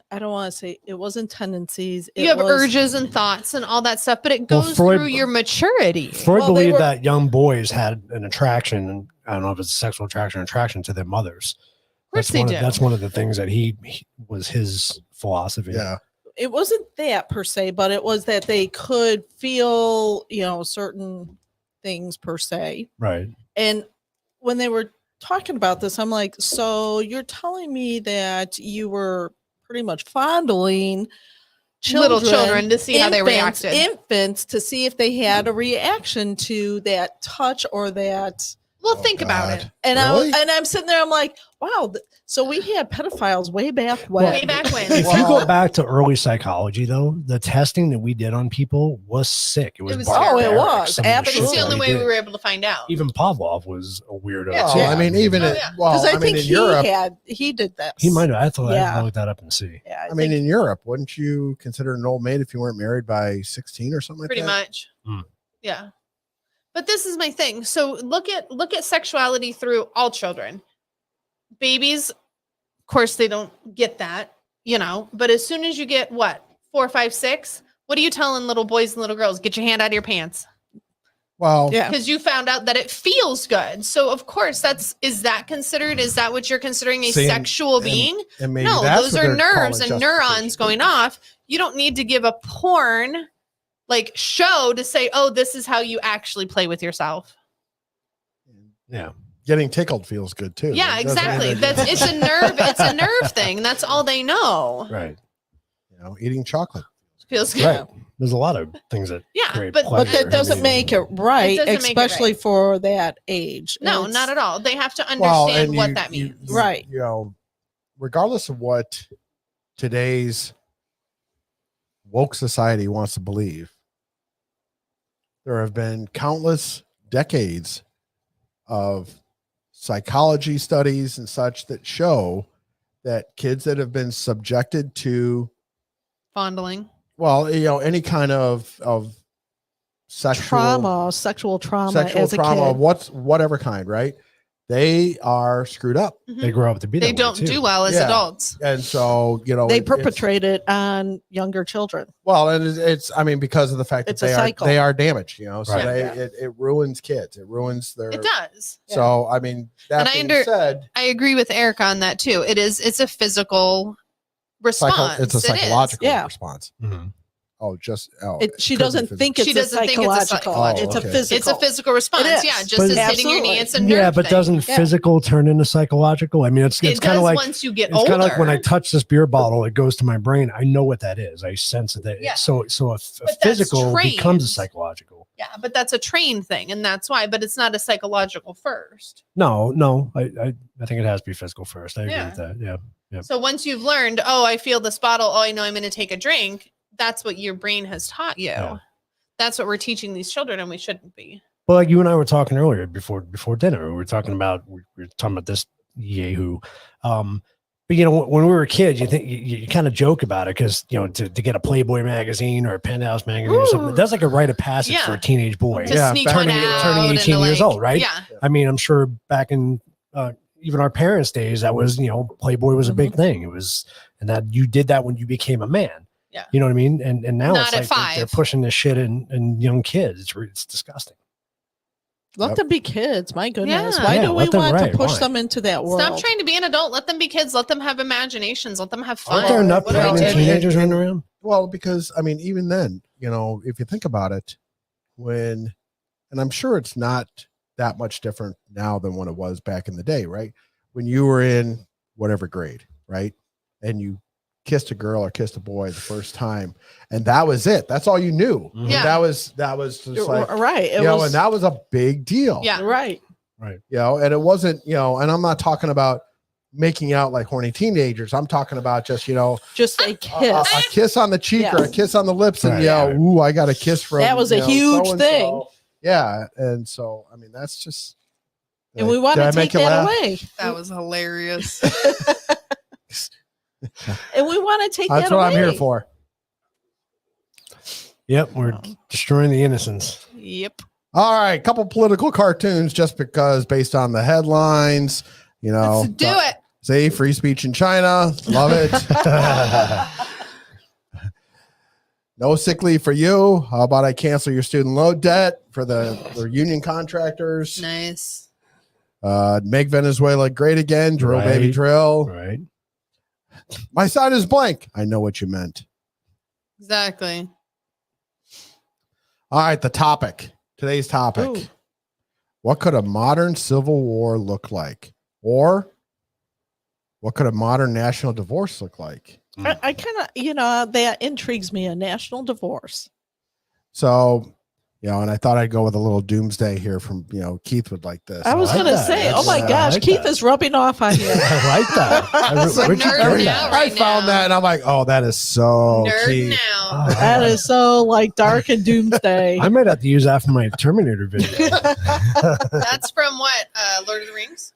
I don't want to say it wasn't tendencies. You have urges and thoughts and all that stuff, but it goes Freud- through your maturity. Freud Well, they believed were- that young boys had an attraction, and I don't know if it's a sexual attraction to their mothers. Of course they do. That's one of the things that he was his philosophy. Yeah. It wasn't that per se, but it was that they could feel, certain things per se. Right. And when they were talking about this, I'm like, so you're telling me that you were pretty much fondling Little children to see how they infants- reacted. Infants to see if they had a reaction to that touch or that. Well, think about it. And Really? I'm sitting there, I'm like, wow. So we had pedophiles way back when. Way back when. If you Wow. go back to early psychology, though, the testing that we did on people was sick. It was was barbaric, terrible. Oh, it was. some of the But shit it's the that only way did. we were able to find out. Even Pavlov was a weirdo. Yeah. Well, too. I mean, even Oh, it, yeah. well, Because I I think mean, in Europe, he did this. He might have. I thought I Yeah. looked that up and see. Yeah, I mean, in Europe, wouldn't you consider an old maid if you weren't married by 16 or something like Pretty that? much. Hmm. Yeah. But this is my thing. So look at sexuality through all children. Babies, of course, they don't get that, but as soon as you get 4, 5, 6, what are you telling little boys and little girls? Get your hand out of your pants. Well, Yeah. Because you found out that it feels good. So of course is that what you're considering a See, sexual and- being? and maybe No, that's those what are they're nerves calling and neurons justification. going off. You don't need to give a porn show to say, oh, this is how you actually play with yourself. Yeah. Getting tickled feels good too. Yeah, It doesn't mean exactly. that you- It's a nerve thing. That's all they know. Right. eating chocolate. Feels good. Right. There's a lot of things that Yeah, create but- pleasure. But that doesn't make it right, It doesn't make it right. especially for that age. No, It's- not at all. They have to Well, understand and what you- that you- means. you- Right. Regardless of what today's woke society wants to believe, there have been countless decades of psychology studies and such that show that kids that have been subjected to, Fondling. well, any kind of sexual sexual trauma sexual as a trauma, kid. whatever kind, right? They are screwed up. They grow up to be that They way, don't too. do well as Yeah. adults. And so, They it's- perpetrate it on younger children. Well, and it's I mean, because of the fact that It's a they cycle. are damaged, so Right. it ruins kids. It ruins their. It does. So I mean, that And I being said, I agree with Eric on that too. It's a physical response. it's a It is. psychological Yeah. response. Mhm. She could be doesn't physical. think it's She a doesn't think it's a psychological. psychological. It's Oh, a okay. physical. It's a physical response. is. Yeah, just But- as hitting your knee. Absolutely. It's a nerve Yeah, but thing. doesn't Yeah. physical turn into psychological? I mean, it's it kind of does like once you get it's older. kind of like when I touch this beer bottle, it goes to my brain. I know what that is. I sense that. Yeah. So a that's physical becomes a trained. psychological. Yeah, but that's a trained thing, and that's why. But it's not a psychological first. No. I think it has to be physical first. I agree Yeah. with that. Yeah. Yep. So once you've learned, oh, I feel this bottle. Oh, I know I'm going to take a drink. That's what your brain has taught you. Yeah. That's what we're teaching these children, and we shouldn't be. Well, like you and I were talking earlier before dinner, we were talking about this yahoo. But when we were kids, you think you kind of joke about it because to get a Playboy magazine or a Penthouse magazine or something, that's like a rite of passage Yeah. for a teenage boy. To Yeah, sneak back- one turning- out turning and 18 to, years old, right? Yeah. I mean, I'm sure back in even our parents' days, that was Playboy was a big thing. It was, and that you did that when you became a man. Yeah. You know what I mean? And now Not it's at like 5. they're pushing this shit in young kids. It's disgusting. Let Yep. them be kids. My goodness. Yeah. Why Yeah, do we let them- want right, to push why? them into that world? Stop trying to be an adult. Let them be kids. Let them have imaginations. Let them have fun. Aren't there enough What are we pregnant doing? teenagers running around? Well, because I mean, even then, if you think about it, and I'm sure it's not that much different now than when it was back in the day, right? When you were in whatever grade, right? And you kissed a girl or kissed a boy the first time, and that was it. That's all you knew. Mhm. Yeah. That was just like, right. It and was that was a big deal. Yeah. right. And it wasn't, and I'm not talking about making out like horny teenagers. I'm talking about just, Just a kiss. a kiss on the cheek or a Yes. kiss on the lips, and Right. ooh, I got a kiss from. That was a huge so-and-so. thing. Yeah, and so I mean that's just. And we want Did I to make take you that laugh? away. That was hilarious. And we want to take That's that what away. I'm here for. Yep, we're destroying the innocence. Yep. All right, couple political cartoons just because based on the headlines, Let's do it. Say free speech in China. Love it. No sick leave for you. How about I cancel your student loan debt for the union contractors? Nice. Make Venezuela great again. Drill, baby, Right. drill. Right. My son is blank. I know what you meant. Exactly. All right, the topic. Today's topic. Ooh. What could a modern civil war look like? Or what could a modern national divorce look like? I kind of, that intrigues me, a national divorce. So, and I thought I'd go with a little doomsday here from, Keith would like this. I was like going to that. say, That's- oh my I gosh, like Keith that. is rubbing off on you. I like that. It's like Where'd you nerd learn now, that? right? I found now. that and I'm like, oh, that is so Nerd Keith. now. Oh, That is so like dark and doomsday. I might have to use that for my Terminator video. That's from what? Lord of the Rings?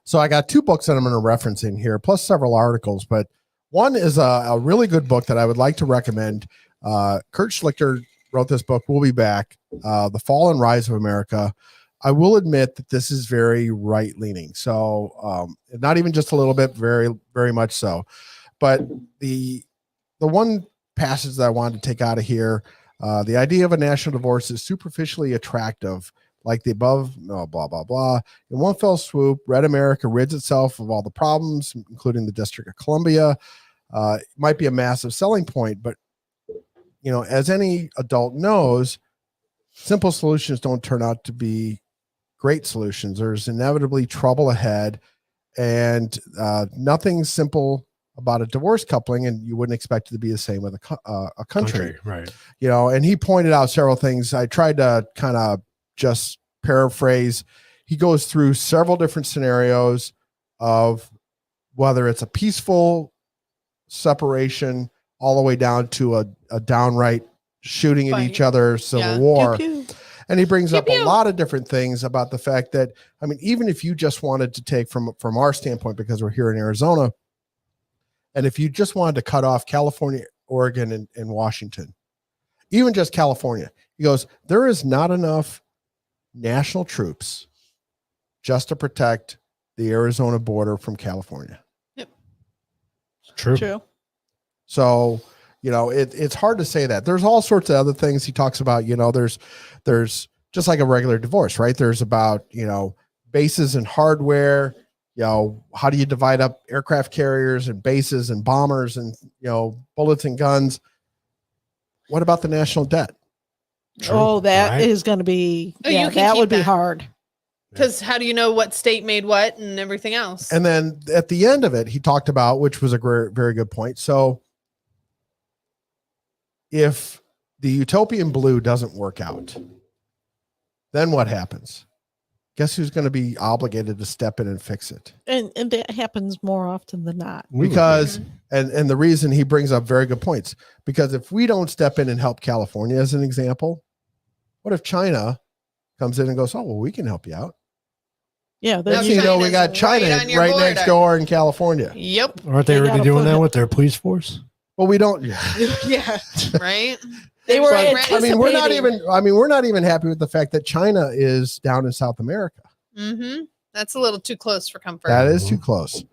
So I got two books that I'm going to reference in here, plus several articles. But one is a really good book that I would like to recommend. Kurt Schlichter wrote this book. We'll be back. The Fall and Rise of America. I will admit that this is very right leaning. So not even just a little bit, very, very much so. But the one passage that I wanted to take out of here, the idea of a national divorce is superficially attractive. Like the above, no, blah, blah, blah. In one fell swoop, Red America rids itself of all the problems, including the District of Columbia. It might be a massive selling point, but, as any adult knows, simple solutions don't turn out to be great solutions. There's inevitably trouble ahead, and nothing simple about a divorce coupling, and you wouldn't expect it to be the same with a country. Right. And he pointed out several things. I tried to kind of just paraphrase. He goes through several different scenarios of whether it's a peaceful separation all the way down to a downright shooting at Fight. each other civil Yeah. war. Pew, pew. And he brings Pew, up a pew. lot of different things about the fact that, I mean, even if you just wanted to take from our standpoint, because we're here in Arizona, and if you just wanted to cut off California, Oregon, and Washington, even just California, he goes, there is not enough national troops just to protect the Arizona border from California. True. True. So, it's hard to say that. There's all sorts of other things he talks about. There's just like a regular divorce, right? There's about, bases and hardware, how do you divide up aircraft carriers and bases and bombers and, bullets and guns? What about the national debt? True. Oh, that Right. is going to be, Oh, you yeah, can that keep would be that. hard. Because how do you know what state made what and everything else? And then at the end of it, he talked about, which was a very good point. So if the utopian blue doesn't work out, then what happens? Guess who's going to be obligated to step in and fix it? And that happens more often than not. Because, and the reason he brings up very good points, because if we don't step in and help California as an example, what if China comes in and goes, oh, well, we can help you out? Yeah. No, Then Next thing you know, we got China's China right on your right border. next door in California. Yep. Aren't they They already gotta doing put that it- with their police force? Well, we don't. yeah. Right? They were Right. I mean, we're not anticipating- we're not even happy with the fact that China is down in South America. Mm-hmm. That's a little too close for comfort. That is too close.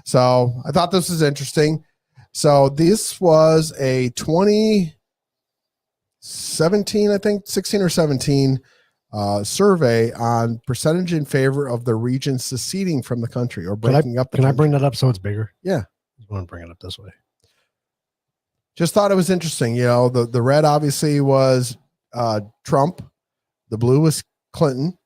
So I thought this was interesting. So this was a 2017, I think 16 or 17 survey on percentage in favor of the region seceding from the country or breaking up the Can I country. bring that up so it's bigger? Yeah. I want to bring it up this way. Just thought it was interesting. The red obviously was Trump, the blue was Clinton,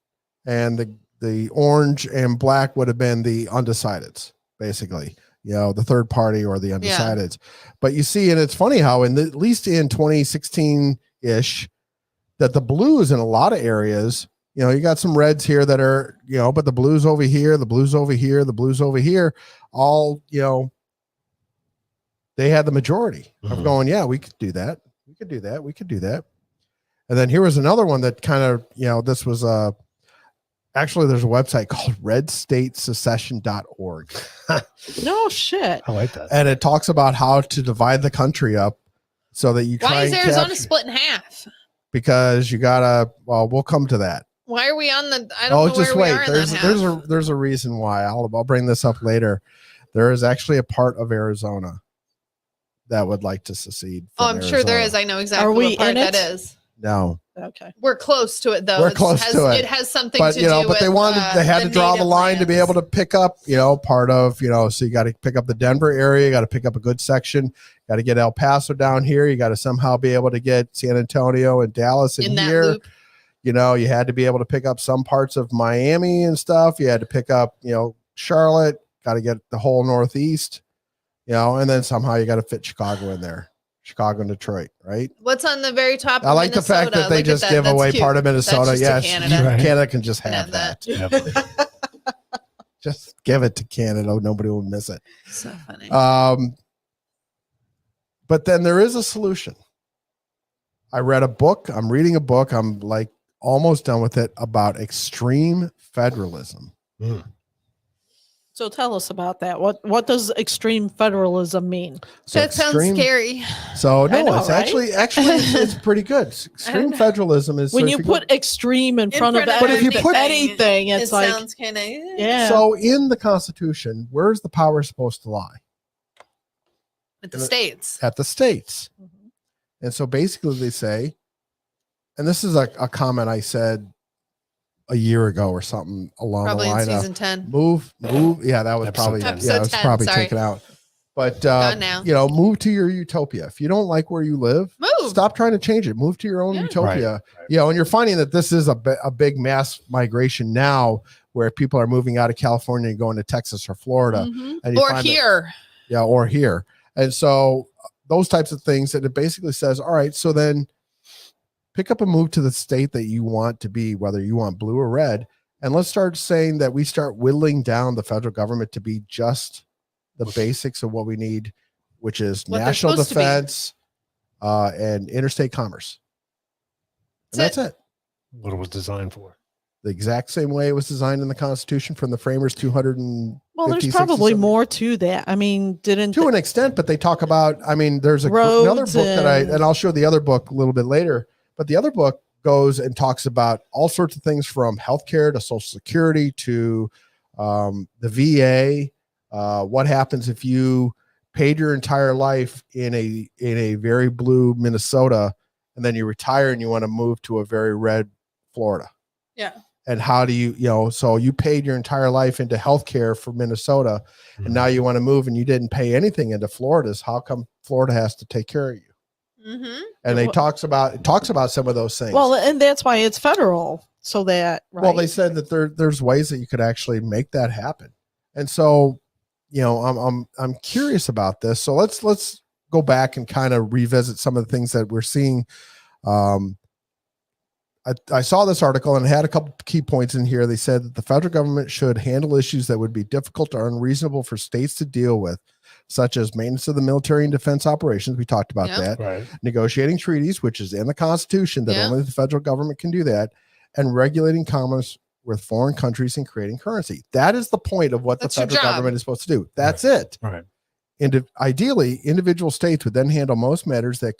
and the orange and black would have been the undecideds, basically, the third party or the undecideds. But you see, and it's funny how at least in 2016 ish, that the blues in a lot of areas You know, you got some reds here that are, you know, but the blues over here, the blues over here, the blues over here, all, you know, they had the majority of going, yeah, we could do that. We could do that. We could do that. And then here was another one that kind of, you know, this was actually there's a website called redstatesecession.org. No shit. I like that. And it talks about how to divide the country up so that you try Why is and Arizona capture, split in half? because you gotta, well, we'll come to that. Why are we on the? I don't know Just where wait. we are in There's that half. there's a reason why. I'll bring this up later. There is actually a part of Arizona that would like to secede. Oh, from I'm sure there Arizona. is. I know exactly Are we what part in that it? is. No, Okay. We're close to it though. We're close to it. It has something but to you know, do but they with, wanted, they had to draw the native line to be lands. able to pick up, you know, part of, you know, so you got to pick up the Denver area, you got to pick up a good section, got to get El Paso down here, you got to somehow be able to get San Antonio and Dallas in that here. loop. You know, you had to be able to pick up some parts of Miami and stuff. You had to pick up, you know, Charlotte, got to get the whole Northeast, you know, and then somehow you got to fit Chicago in there, Chicago and Detroit, right? What's on the very top? I of like the fact Minnesota? that they Look at just that. give That's away cute. part of Minnesota. That's just to Yes, Canada. Right. Canada can just Can have have that. Just give it to Canada. Nobody will miss it. So funny. But then there is a solution. I read a book. I'm reading a book. I'm like almost done with it about extreme federalism. So tell us about that. What does extreme federalism mean? So that sounds scary. So I no, know, it's right? actually it's pretty good. Extreme know. federalism is When so you if go- put extreme in front of But if you put- anything, It it's like, sounds kind of yeah. so in the Constitution, where's the power supposed to lie? with the states. At the states. Mhm. And so basically they say, and this is a comment I said a year ago or something along Probably the in line of season 10. move. Yeah, that was Episode probably 10. yeah, it was Episode 10, probably sorry. taken out. But Gone now. you know, move to your utopia. If you don't like where you live, Move. stop trying to change it. Move to your own Yeah. utopia. Right. You know, and you're finding that this is a big mass migration now, where people are moving out of California and going to Texas or Florida, Mhm. and you Or find that- here. yeah, or here. And so those types of things that it basically says, all right, so then pick up and move to the state that you want to be, whether you want blue or red. And let's start saying that we start whittling down the federal government to be just the basics of what we need, which is What they're national supposed to be. defense and interstate commerce. And that's it. What it was designed for. The exact same way it was designed in the Constitution from the framers 200 and well, there's 50, probably 60, more to that. I mean, didn't to an extent, but they talk about, I mean, there's another Roads book that and I'll show the other book a little bit later, but the other book goes and talks about all sorts of things from healthcare to Social Security to the VA. What happens if you paid your entire life in a very blue Minnesota and then you retire and you want to move to a very red Florida? Yeah. And how do you know, so you paid your entire life into healthcare for Minnesota and now you want to move and you didn't pay anything into Florida's. How come Florida has to take care of you? Mm-hmm. And they Well- talks about some of those things. well, and that's why it's federal, so that right. Well, they said that there's ways that you could actually make that happen. And so, you know, I'm curious about this. So let's go back and kind of revisit some of the things that we're seeing. I saw this article and it had a couple key points in here. They said that the federal government should handle issues that would be difficult or unreasonable for states to deal with, such as maintenance of the military and defense operations. We talked about Yeah. that. Right. Negotiating treaties, which is in the Constitution, that Yeah. only the federal government can do that, and regulating commerce with foreign countries and creating currency. That is the point of what That's the your federal job. government is supposed to do. That's it. Right. And ideally, individual states would then handle most matters that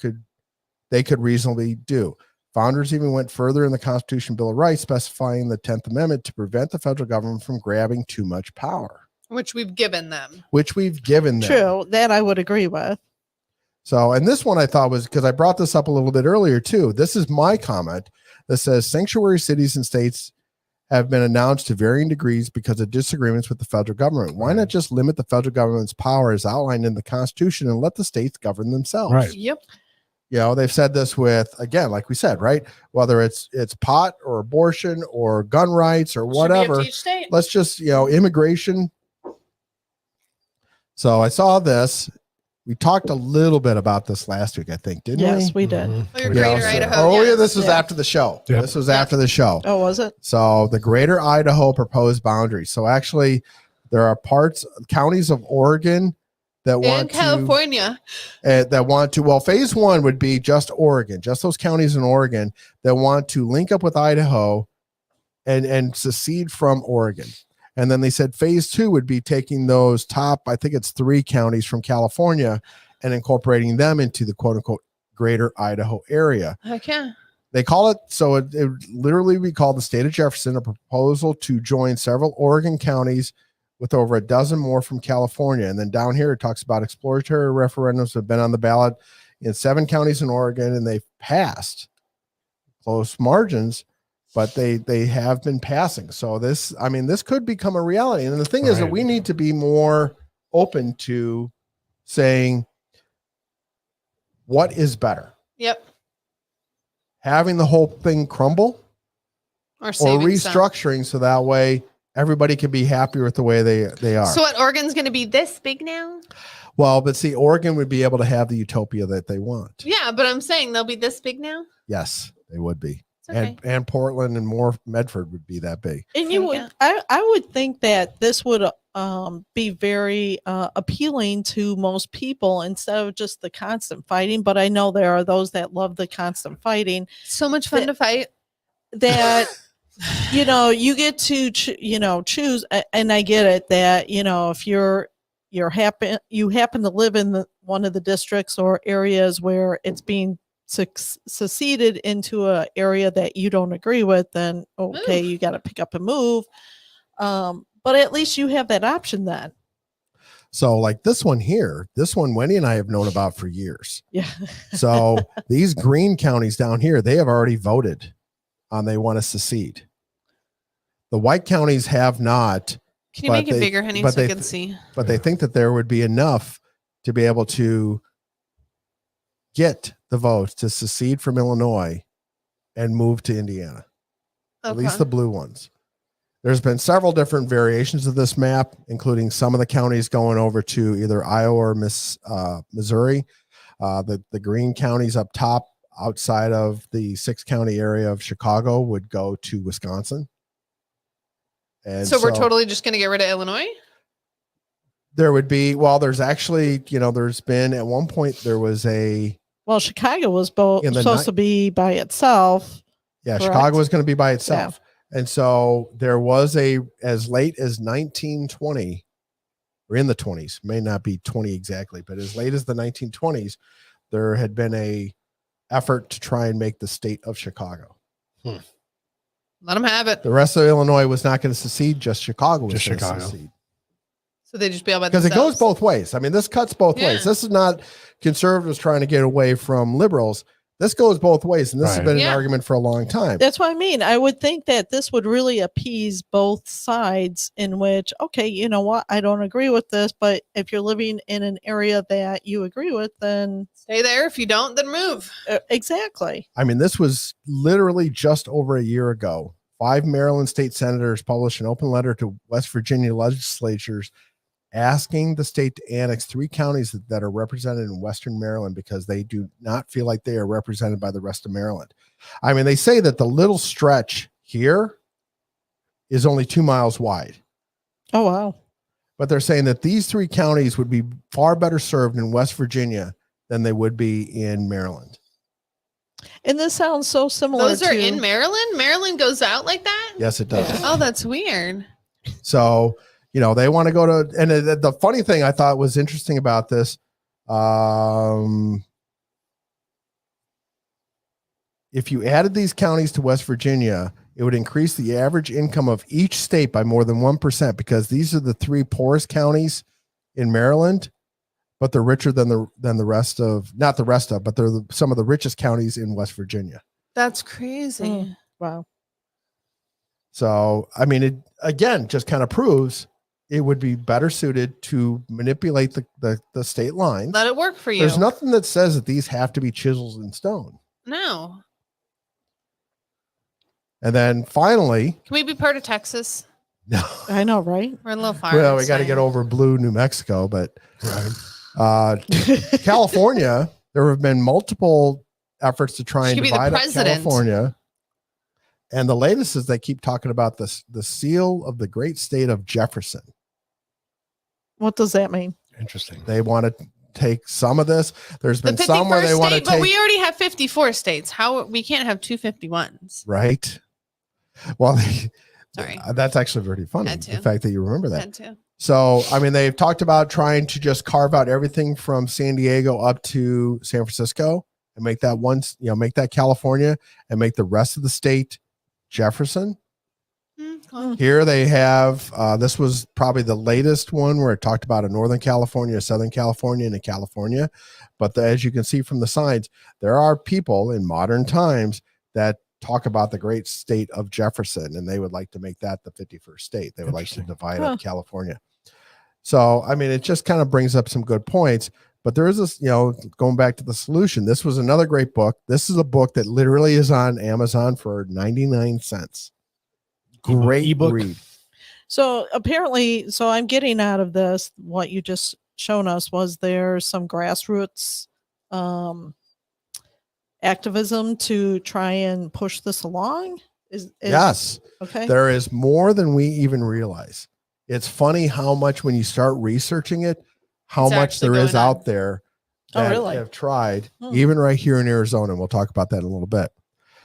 they could reasonably do. Founders even went further in the Constitution Bill of Rights, specifying the 10th Amendment to prevent the federal government from grabbing too much power, Which we've given them. which we've given them. true. That I would agree with. So, and this one I thought was, because I brought this up a little bit earlier too. This is my comment that says sanctuary cities and states have been announced to varying degrees because of disagreements with the federal government. Why not just limit the federal government's power as outlined in the Constitution and let the states govern themselves? Right. Yep. You know, they've said this with, again, like we said, right? Whether it's pot or abortion or gun rights or Should be up whatever. to each state. Let's just, you know, immigration. So I saw this we talked a little bit about this last week, I think, didn't we? Yes, we did. Mhm. Oh, your We Greater also- Idaho. Oh, yeah, yes. this was Yeah. after the show. Yep. This was after the show. Oh, was it? So the Greater Idaho proposed boundaries. So actually, there are counties of Oregon that In want California. to. Well, phase one would be just Oregon, just those counties in Oregon that want to link up with Idaho and secede from Oregon. And then they said phase two would be taking those top, I think it's 3 counties from California and incorporating them into the quote unquote Greater Idaho area. Heck yeah. They call it, so it literally we call the state of Jefferson a proposal to join several Oregon counties with over a dozen more from California. And then down here, it talks about exploratory referendums have been on the ballot in 7 counties in Oregon, and they've passed close margins, but they have been passing. So this could become a reality. And the thing is that we need to be more open to saying what is better, Yep. having the whole thing crumble Or or saving some. restructuring so that way everybody can be happier with the way they are. So what, Oregon's going to be this big now? Well, but see, Oregon would be able to have the utopia that they want. Yeah, but I'm saying they'll be this big now. Yes, they would be. It's okay. And Portland and more Medford would be that big. And you would, Yeah. I would think that this would be very appealing to most people instead of just the constant fighting. But I know there are those that love the constant fighting. So much fun to fight. That you get to choose, and I get it that if you happen to live in one of the districts or areas where it's being seceded into a area that you don't agree with, then okay, you got to pick up and move. But at least you have that option then. So like this one here, Wendy and I have known about for years. Yeah. So these green counties down here, they have already voted on they want to secede. The white counties have not. Can you But make it they- bigger, honey, but so I they- can see? But they think that there would be enough to be able to get the votes to secede from Illinois and move to Indiana, at least the blue ones. There's been several different variations of this map, including some of the counties going over to either Iowa or Missouri. The green counties up top outside of the 6-county area of Chicago would go to Wisconsin. And so we're totally just going to get rid of Illinois? there would be, well, there's actually, there's been at one point there was Well, Chicago was both In the supposed ni- to be by itself. Correct. Chicago was going to be by itself. And so there was as late as 1920 or in the 20s, may not be 20 exactly, but as late as the 1920s, there had been a effort to try and make the state of Chicago. Let them have it. The rest of Illinois was not going to secede, just Chicago was Just going to Chicago. secede. So they just bail by Because it themselves. goes both ways. I mean, this cuts both Yeah. ways. This is not conservatives trying to get away from liberals. This goes both ways. And this has Right. been an Yeah. argument for a long time. That's what I mean. I would think that this would really appease both sides, in which, okay, you know what? I don't agree with this, but if you're living in an area that you agree with, then Stay there. If you don't, then move. exactly. I mean, this was literally just over a year ago. 5 Maryland state senators published an open letter to West Virginia legislatures asking the state to annex 3 counties that are represented in Western Maryland because they do not feel like they are represented by the rest of Maryland. I mean, they say that the little stretch here is only 2 miles wide, Oh, wow. but they're saying that these 3 counties would be far better served in West Virginia than they would be in Maryland. And this sounds so similar Those are to in Maryland? Maryland goes out like that? Yes, it does. Oh, that's weird. So, they want to go to, and the funny thing I thought was interesting about this, if you added these counties to West Virginia, it would increase the average income of each state by more than 1% because these are the 3 poorest counties in Maryland, but they're richer than the rest of, not the rest of, but they're some of the richest counties in West Virginia. That's crazy. Mm. Wow. So, I mean, it again just kind of proves it would be better suited to manipulate the state lines. Let it work for you. There's nothing that says that these have to be chisels in stone. No. And then finally, Can we be part of Texas? no, I know, right? We're a little far. well, we That's got to fine. get over blue New Mexico, but California, there have been multiple efforts to try She and could be the divide up president. California. And the latest is they keep talking about the seal of the great state of Jefferson. What does that mean? Interesting. They want to take some of this. There's The been some where 51st they want to state, but take. we already have 54 states. How we can't have two 51s? Right. Well, Sorry. that's actually pretty funny. Had to. The fact that you remember that. Had to. So, I mean, they've talked about trying to just carve out everything from San Diego up to San Francisco and make that one, make that California and make the rest of the state Jefferson. Cool. Here they have, this was probably the latest one where it talked about a Northern California, a Southern California, and a California. But as you can see from the signs, there are people in modern times that talk about the great state of Jefferson, and they would like to make that the 51st state. They would like to divide up California. So, I mean, it just kind of brings up some good points. But there is this, going back to the solution, this was another great book. This is a book that literally is on Amazon for 99 cents. Great ebook. read. So apparently, I'm getting out of this, what you just shown us was there some grassroots activism to try and push this along? Yes. Okay. There is more than we even realize. It's funny how much when you start researching it, how It's much actually there is going on. out there Oh, that really? have tried, Hmm. even right here in Arizona. And we'll talk about that in a little bit.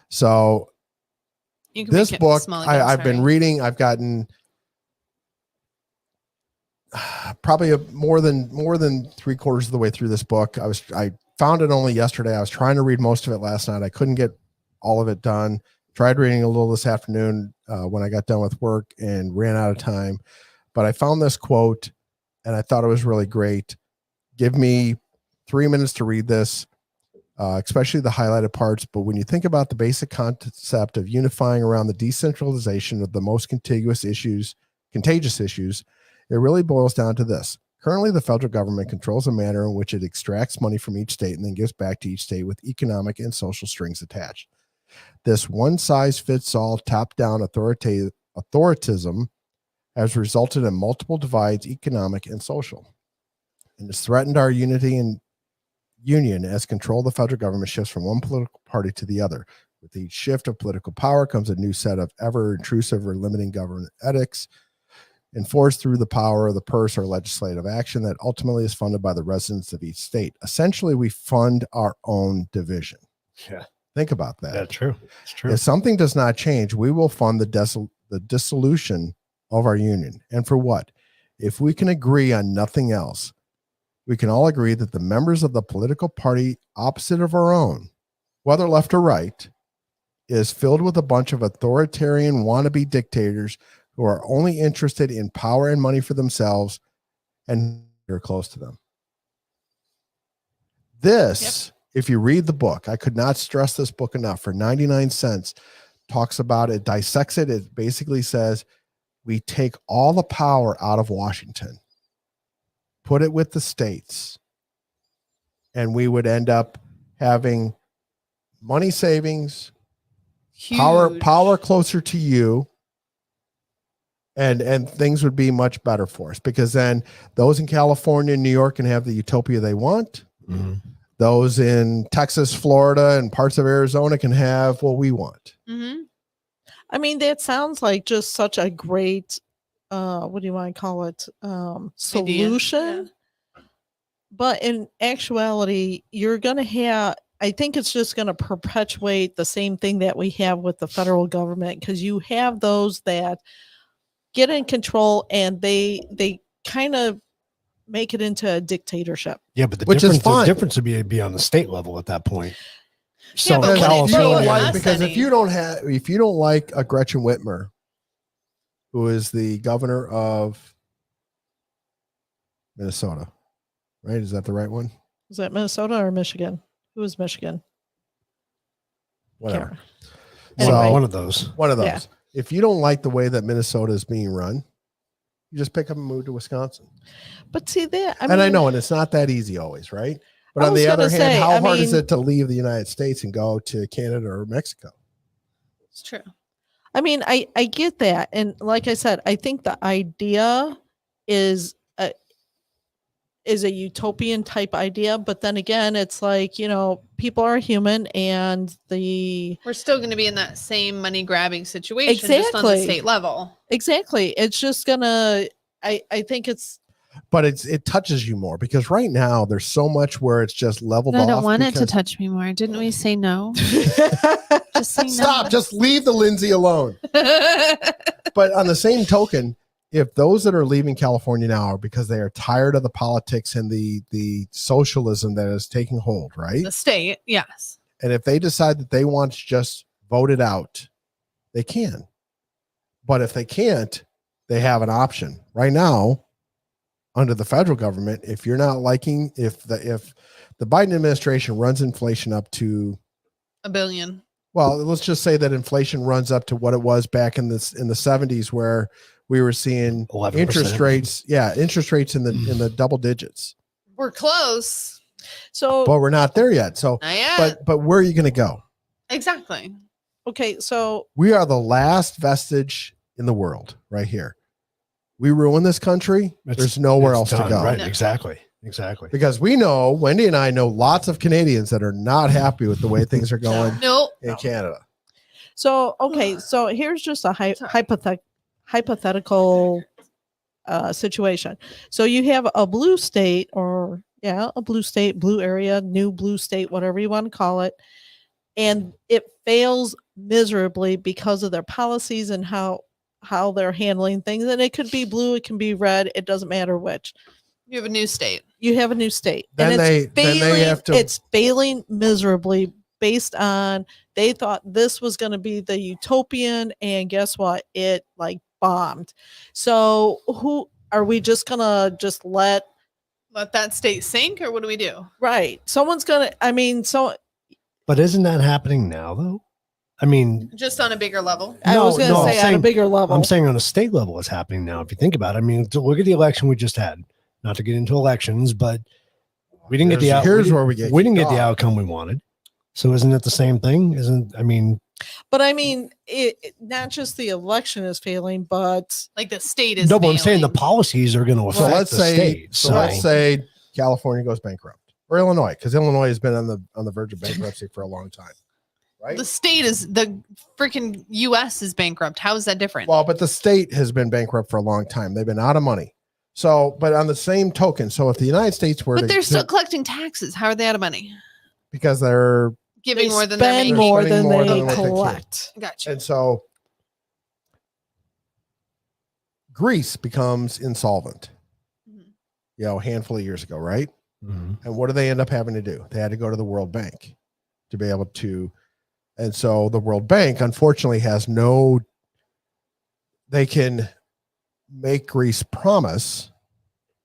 So You can this make it book, small again, I've been sorry. reading. I've gotten probably more than 3/4 of the way through this book. I found it only yesterday. I was trying to read most of it last night. I couldn't get all of it done. Tried reading a little this afternoon when I got done with work and ran out of time. But I found this quote and I thought it was really great. Give me 3 minutes to read this, especially the highlighted parts. But when you think about the basic concept of unifying around the decentralization of the most contagious issues, it really boils down to this. Currently, the federal government controls the manner in which it extracts money from each state and then gives back to each state with economic and social strings attached. This one-size-fits-all, top-down authoritism has resulted in multiple divides, economic and social, and has threatened our unity and union as control of the federal government shifts from one political party to the other. With each shift of political power comes a new set of ever intrusive or limiting government ethics enforced through the power of the purse or legislative action that ultimately is funded by the residents of each state. Essentially, we fund our own division. Yeah. Think about that. That's true. It's true. If something does not change, we will fund the dissolution of our union. And for what? If we can agree on nothing else, we can all agree that the members of the political party opposite of our own, whether left or right, is filled with a bunch of authoritarian wannabe dictators who are only interested in power and money for themselves and are close to them. This, if you read the book, I could not stress this book enough, for 99 cents, talks about it, dissects it. It basically says, we take all the power out of Washington, put it with the states, and we would end up having money savings, Huge. power closer to you, and things would be much better for us, because then those in California and New York can have the utopia they want. Mm-hmm. Those in Texas, Florida, and parts of Arizona can have what we want. Mm-hmm. I mean, that sounds like just such a great, what do you want to call it? Solution. Yeah. But in actuality, you're going to have, I think it's just going to perpetuate the same thing that we have with the federal government, because you have those that get in control and they kind of make it into a dictatorship. Yeah, but the Which is difference, fine. difference would be on the state level at that point. So Yeah, but when it California, really us because any- if you don't like a Gretchen Whitmer, who is the governor of Minnesota, right? Is that the right one? Is that Minnesota or Michigan? Who is Michigan? Whatever. Anyway. So one of those. one of those. Yeah. If you don't like the way that Minnesota is being run, you just pick up and move to Wisconsin. But see that, I know, and it's not that easy always, right? But I on was the other gonna hand, say, how I hard is mean- it to leave the United States and go to Canada or Mexico? It's true. I mean, I get that. And like I said, I think the idea is is a utopian type idea, but then again, it's like, you know, people are human, and we're still going to be in that same money grabbing situation, just on the Exactly. state level. exactly, it's just gonna, I think it's, But it touches you more because right now there's so much where it's just leveled I off. don't want it to because- touch me more. Didn't we say no? Just say no. Stop. Just leave the Lindsay alone. But on the same token, if those that are leaving California now are because they are tired of the politics and the socialism that is taking hold, right? The state, yes. And if they decide that they want to just vote it out, they can. But if they can't, they have an option. Right now, under the federal government, if you're not liking, if the Biden administration runs inflation up to $1 billion. well, let's just say that inflation runs up to what it was back in the 70s, where we were seeing 11%. interest rates in the double digits. We're close. so But we're not there yet. So, Not yet. but where are you going to go? Exactly. okay, so We are the last vestige in the world right here. We ruin this country. There's nowhere else It's to done, go. Right. No. Exactly. Because we know, Wendy and I know lots of Canadians that are not happy with the way things are going Nope. in Canada. okay, so here's just a hypothetical situation. So you have a blue state, or a blue state, blue area, new blue state, whatever you want to call it, and it fails miserably because of their policies and how they're handling things. And it could be blue, it can be red, it doesn't matter which. You have a new state. You have a new state, Then and they- it's then they failing. have to- It's failing miserably based on they thought this was going to be the utopian, and guess what? It like bombed. So who are we just gonna just let? Let that state sink, or what do we do? Right, someone's gonna. I mean, so But isn't that happening now, though? I mean, Just on a bigger level. I No, was gonna no, I'm say on a saying- bigger level. I'm saying on a state level, it's happening now. If you think about it, I mean, to look at the election we just had. Not to get into elections, but we didn't get the out. Here's we where we get we didn't kicked get the off. outcome we wanted. So isn't it the same thing? I mean, But I mean, not just the election is failing, but Like the state is. no, but I'm saying the failing. policies are going to affect So let's the say state. so let's say California goes bankrupt, or Illinois, because Illinois has been on the verge of bankruptcy for a long time, right? The state is the freaking U.S. is bankrupt. How is that different? Well, but the state has been bankrupt for a long time. They've been out of money. So, but on the same token, so if the United States were but to, they're still collecting taxes. How are they out of money? because they're Giving they more than they're spend making. more They're than spending more they than what they can. collect. Gotcha. and so Greece becomes insolvent, Mhm. a handful of years ago, right? Mhm. And what do they end up having to do? They had to go to the World Bank to be able to. And so the World Bank, unfortunately, they can make Greece promise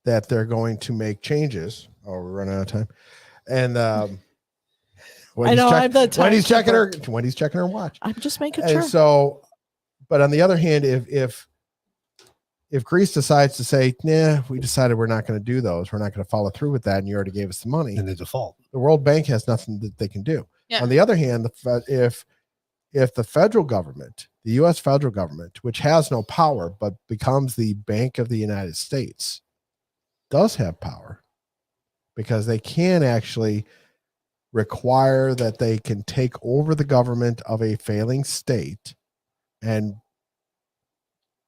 that they're going to make changes. Oh, we're running out of time. And I know, I'm the time Wendy's checking her. keeper. Wendy's checking her watch. I'm just making And sure. so, but on the other hand, if Greece decides to say, nah, we decided we're not going to do those, we're not going to follow through with that, and you already gave us the money, in the default. the World Bank has nothing that they can do. Yeah. On the other hand, if the federal government, the U.S. federal government, which has no power but becomes the Bank of the United States, does have power, because they can actually require that they can take over the government of a failing state and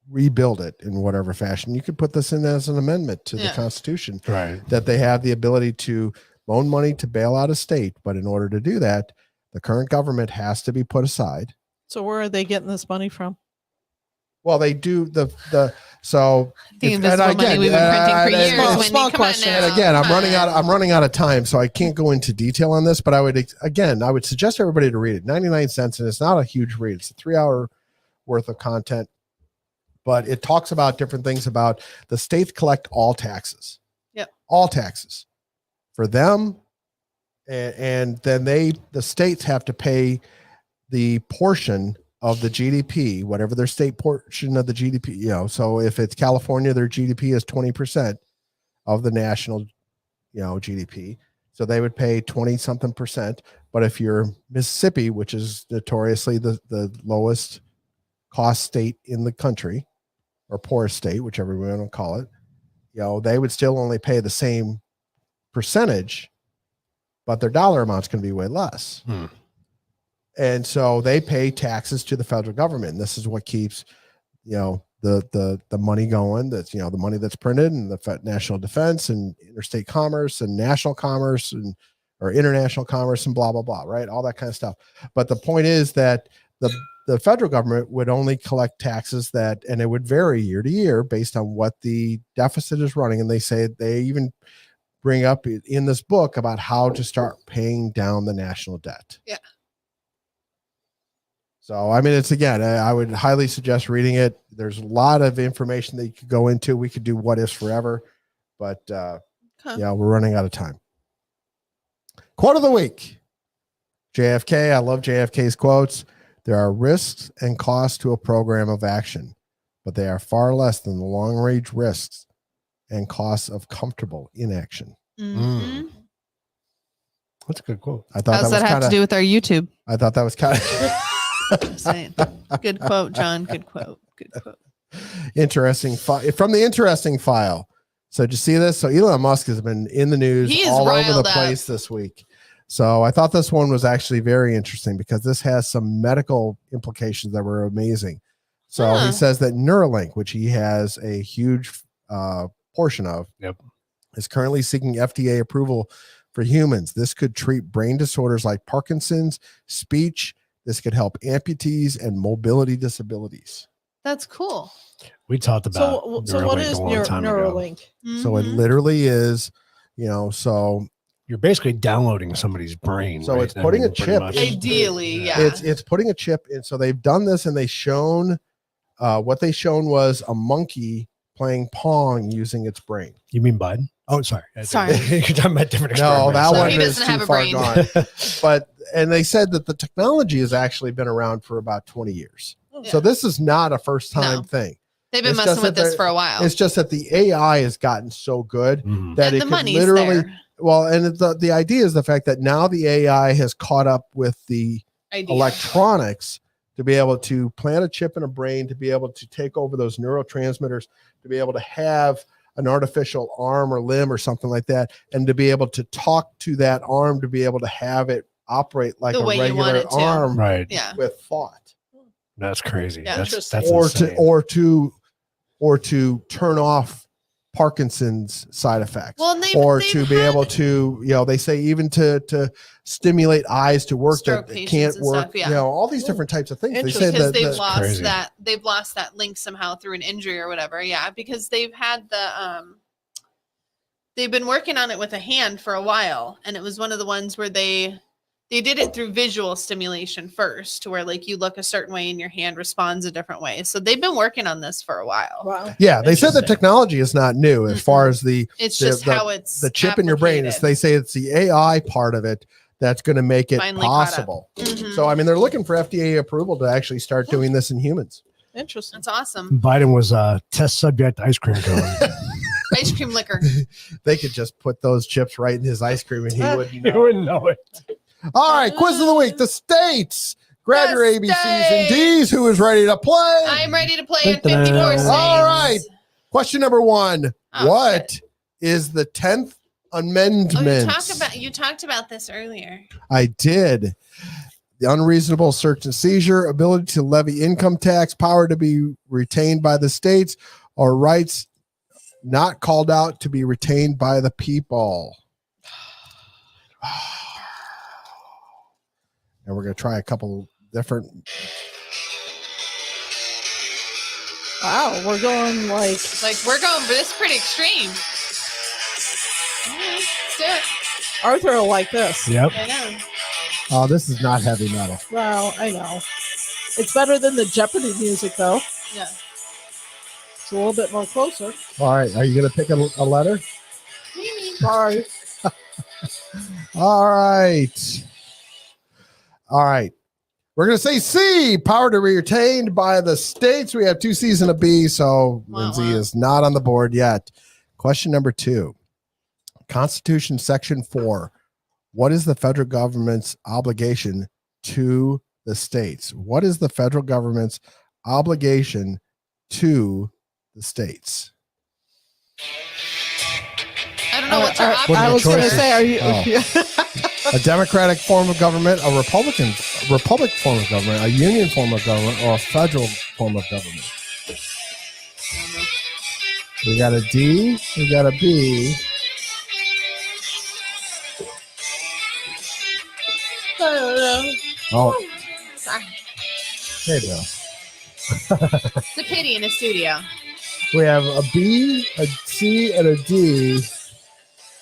rebuild it in whatever fashion. You could put this in as an amendment to the Yeah. Constitution, Right. that they have the ability to loan money to bail out a state. But in order to do that, the current government has to be put aside. So where are they getting this money from? Well, they do the so The if- and invisible money again, we've been printing for and years. small- Wendy, small come question. on and now. again, I'm Come running on. out of time, so I can't go into detail on this. But I would suggest everybody to read it. 99 cents, and it's not a huge read. It's a 3-hour worth of content, but it talks about different things about the states collect all taxes. Yep. All taxes for them, and then the states have to pay the portion of the GDP, whatever their state portion of the GDP, so if it's California, their GDP is 20% of the national, GDP. So they would pay 20 something percent. But if you're Mississippi, which is notoriously the lowest cost state in the country, or poorest state, whichever we want to call it, they would still only pay the same percentage, but their dollar amount's going to be way less. And so they pay taxes to the federal government. And this is what keeps, the money going. That's, the money that's printed, and the national defense and interstate commerce and national commerce or international commerce and blah, blah, blah, right? All that kind of stuff. But the point is that the federal government would only collect taxes and it would vary year to year based on what the deficit is running. And they even bring up in this book about how to start paying down the national debt. Yeah. So, I mean, I would highly suggest reading it. There's a lot of information that you could go into. We could do what ifs forever, but we're running out of time. Quote of the week. JFK. I love JFK's quotes. There are risks and costs to a program of action, but they are far less than the long-range risks and costs of comfortable inaction. Mm-hmm. That's a good quote. I thought How's that have to do with our YouTube? I thought that was kind of Saying. Good quote, John. Good quote. interesting. From the interesting file. So did you see this? So Elon Musk has been in the news all over the place this week. So I thought this one was actually very interesting because this has some medical implications that were amazing. So he says that Neuralink, which he has a huge portion of, is currently seeking FDA approval for humans. This could treat brain disorders like Parkinson's, speech. This could help amputees and mobility disabilities. That's cool. We talked about so what is Neuralink? Mm-hmm. So it literally is, so you're basically downloading somebody's brain. So right? it's putting a chip. Ideally, yeah. It's putting a chip in. So they've done this, and they shown what they shown was a monkey playing Pong using its brain. You mean Biden? Oh, sorry. Sorry. You're talking about different No, that So one he is doesn't have too a far brain. gone. And they said that the technology has actually been around for about 20 years. Yeah. So this is not a first time thing. They've been It's messing just with that this for a while. It's just that the AI has gotten so good that and it the could money's literally there. well, and the idea is the fact that now the AI has caught up with the electronics to be able to plant a chip in a brain, to be able to take over those neurotransmitters, to be able to have an artificial arm or limb or something like that, and to be able to talk to that arm, to be able to have it operate like The a way you want regular it to. arm, right? Yeah. with thought. That's crazy. Yeah. That's Or insane. to turn off Parkinson's side effects, Well, to be able to, they say even to stimulate eyes to work Stroke that patients can't and work, stuff, yeah. all these different types of things. They Interesting. said because that they've lost that link somehow through an injury or whatever. Yeah, because they've had they've been working on it with a hand for a while, and it was one of the ones where they did it through visual stimulation first, to where like you look a certain way and your hand responds a different way. So they've been working on this for a while. Wow. yeah, they said the technology is not new as far as It's just how it's the chip in your brain. They say it's the AI part of it that's going to make it Finally caught up. possible. Mhm. So, I mean, they're looking for FDA approval to actually start doing this in humans. Interesting. That's awesome. Biden was a test subject ice cream cone. Ice cream liquor. They could just put those chips right in his ice cream and he wouldn't You know. wouldn't know it. All right, quiz of the week. The states. Grab your The ABCs and states. D's. Who is ready to play? I'm ready to play in Dun-dun-dun. 54 states. All right. Question number 1. Oh, What is the 10th Amendment? Oh, you talked about this earlier. I did. The unreasonable search and seizure, ability to levy income tax, power to be retained by the states, or rights not called out to be retained by the people. And we're going to try a couple different. Wow, we're going like We're going for this pretty extreme. Let's do it. Arthur will like this. Yep. I know. Oh, this is not heavy metal. Well, I know. It's better than the Jeopardy music, though. Yeah. It's a little bit more closer. All right. Are you going to pick a letter? Sorry. All right. All right. We're going to say C, power to be retained by the states. We have 2 C's and a B, so Lindsay is not on the board yet. Question number 2. Constitution Section 4. What is the federal government's obligation to the states? What is the federal government's obligation to the states? I don't know what your options I was going to choices? say, are you? A democratic form of government, a republic form of government, a union form of government, or a federal form of government. We got a D, we got a B. Oh, Sorry. hey, Bill. It's a pity in a studio. We have a B, a C, and a D.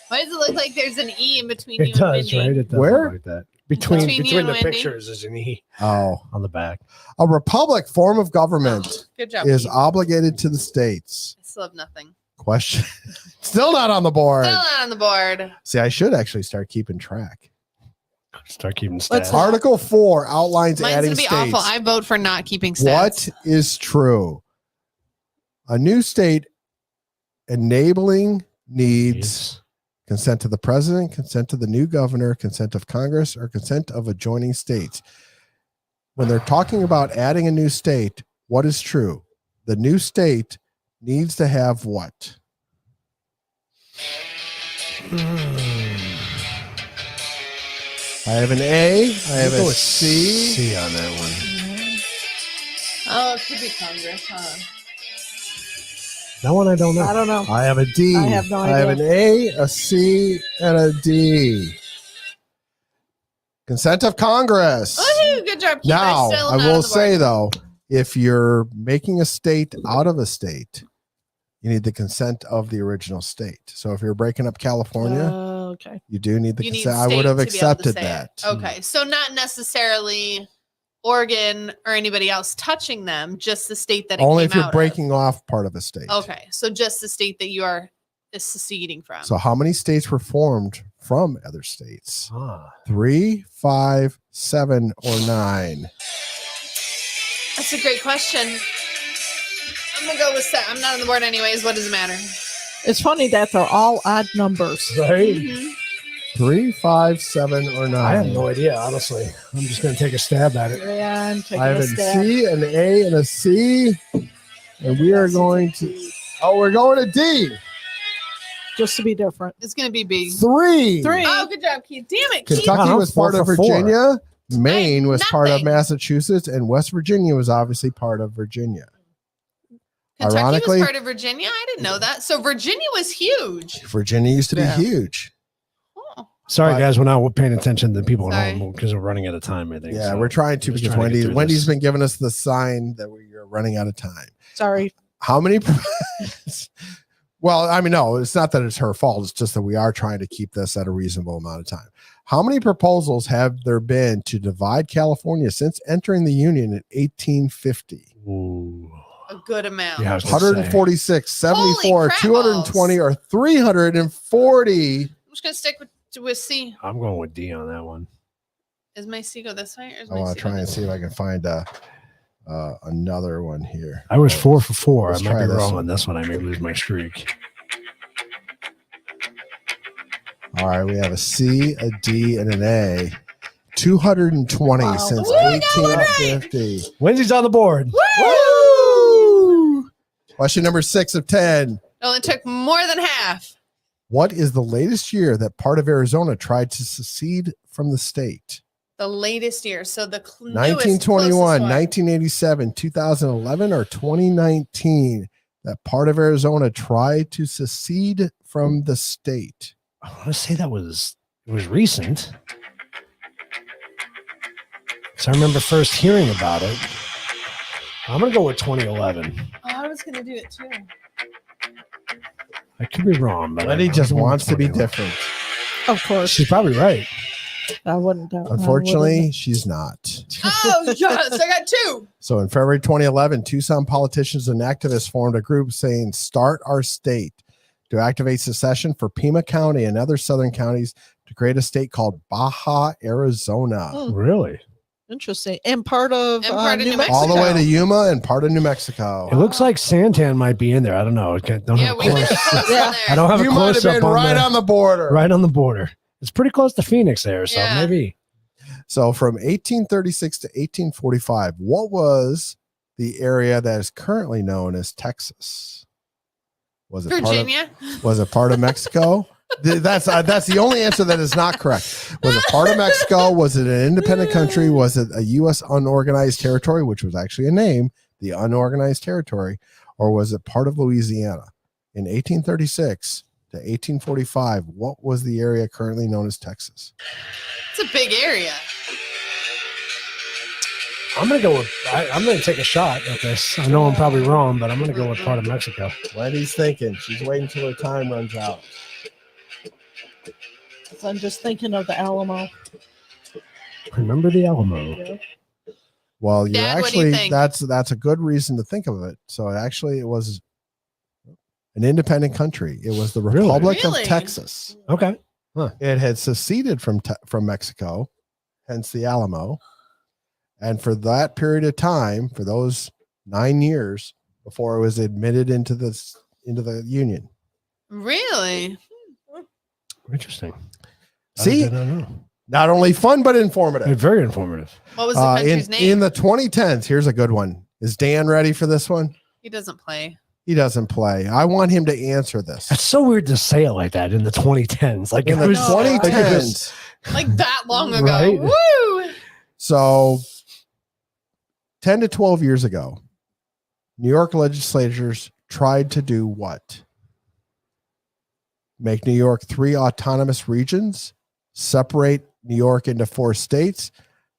Why does it look like there's an E in between It you does, and Mindy? right? It does Where? look like that. Between Between you and the Wendy? pictures is an E Oh, on the back. a republic form of government Good job. is Keith. obligated to the states. I still have nothing. Question. Still not on the board. Still not on the board. See, I should actually start keeping track. Start keeping Let's stats. Article 4 outlines Mine's adding gonna be states. awful. I vote for not keeping stats. What is true? A new state enabling needs consent to the president, consent to the new governor, consent of Congress, or consent of adjoining states. When they're talking about adding a new state, what is true? The new state needs to have what? I have an A, I have a C. C on that one. Oh, it could be Congress, huh? That one I don't know. I don't know. I have a D. I have no I have idea. an A, a C, and a D. Consent of Congress. Woohoo! Good job, Keith. Now, Still I not will on the say board. though, if you're making a state out of a state, you need the consent of the original state. So if you're breaking up California, Okay. you do need the You need consent. I would state have to be able to accepted say that. it. Okay, so not necessarily Oregon or anybody else touching them, just the state that it Only came if you're out breaking off part of a state. of. Okay, so just the state that you are seceding from. So how many states were formed from other states? Ah. 3, 5, 7, or 9? That's a great question. I'm gonna go with set. I'm not on the board anyways. What does it matter? It's funny that they're all odd numbers. Right? Mhm. 3, 5, 7, or 9? I have no idea, honestly. I'm just going to take a stab at it. Yeah, I'm taking I have a a stab. C, an A, and a C. And we are going to. Oh, we're going to D. Just to be different. It's gonna be B. 3. Three. Oh, good job, Keith. Damn it, Keith. Kentucky I'm was part of 4 for 4. Virginia. Maine was part of nothing. Massachusetts, and West Virginia was obviously part of Virginia. Kentucky Ironically- was part of Virginia. I didn't know that. So Virginia was huge. Virginia used to be Yeah. huge. Oh. Sorry, But- guys, we're not paying attention to the people at Sorry. home because we're running out of time, I think. Yeah, so we're trying to just because trying to get through Wendy's this. been giving us the sign that we are running out of time. Sorry. How many? Well, I mean, no, it's not that it's her fault. It's just that we are trying to keep this at a reasonable amount of time. How many proposals have there been to divide California since entering the Union in 1850? Ooh. A good amount. Yeah, I was gonna say. 146, 74, Holy crap 220, or 340. I'm just gonna stick with C. I'm going with D on that one. Is my C go this way? Or is I my want C to try go and this see if I can find another one here. I was 4 for 4. Let's I might try be this wrong one. on this one. I may lose my streak. All right, we have a C, a D, and an A. 220 Wow. since Ooh, I got one right. 1850. Wendy's on the board. Woo! Question number 6 of 10. It only took more than half. What is the latest year that part of Arizona tried to secede from the state? The latest year. So the 1921, 1987, 2011, or 2019 that part of Arizona tried to secede from the state? I want to say it was recent. So I remember first hearing about it. I'm going to go with 2011. Oh, I was gonna do it too. I could be wrong, but Letty I'm just going with wants to be 2011. different. Of course. She's probably right. I wouldn't doubt. Unfortunately, she's not. Oh yes, I got two. So in February 2011, Tucson politicians and activists formed a group saying, "Start our state," to activate secession for Pima County and other southern counties to create a state called Baja, Arizona. Hmm. Really? Interesting. And part of, And part of New New Mexico. All the way to Yuma and part of New Mexico. It looks like Santan might be in there. I don't know. I don't Yeah, have a we went close, close Yeah. on there. I don't have You a might have close been up on right the, on the border. right on the border. It's pretty close to Phoenix there, so Yeah. maybe. So from 1836 to 1845, what was the area that is currently known as Texas? Was it Virginia. was it part of Mexico, That's the only answer that is not correct. Was it part of Mexico? Was it an independent country? Was it a U.S. unorganized territory, which was actually a name, the unorganized territory, or was it part of Louisiana? In 1836 to 1845, what was the area currently known as Texas? It's a big area. I'm gonna go with. I'm gonna take a shot at this. I know I'm probably wrong, but I'm gonna go with part of Mexico. Wendy's thinking. She's waiting until her time runs out. So I'm just thinking of the Alamo. Remember the Alamo? Well, you're Dad, what do you actually think? that's a good reason to think of it. So it was an independent country. It was the Really? Republic Really? of Texas. Okay. It had seceded from Mexico, hence the Alamo. And for that period of time, for those 9 years before it was admitted into the Union. Really? Interesting. See, I did not know. not only fun but informative. Very informative. What was the country's name? In the 2010s, here's a good one. Is Dan ready for this one? He doesn't play. He doesn't play. I want him to answer this. That's so weird to say it like that in the 2010s. Like In it the was 2010s. Like that long ago. Right? Woo! So 10 to 12 years ago, New York legislators tried to do what? Make New York 3 autonomous regions, separate New York into 4 states,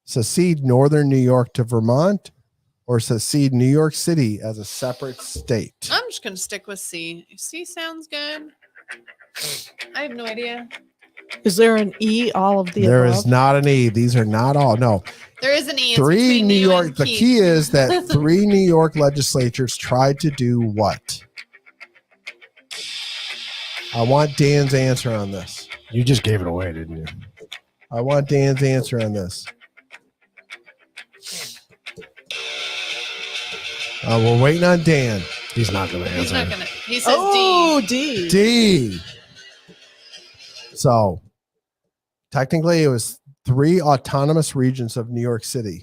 secede Northern New York to Vermont, or secede New York City as a separate state. I'm just going to stick with C. C sounds good. I have no idea. Is there an E? All of the There above? is not an E. These are not all. No. There is an E. It's 3 between New you York. and The Keith. key is that 3 New York legislatures tried to do what? I want Dan's answer on this. You just gave it away, didn't you? I want Dan's answer on this. We're waiting on Dan. He's not going to He's answer. not going to. He says Oh, D. D. D. So technically it was 3 autonomous regions of New York City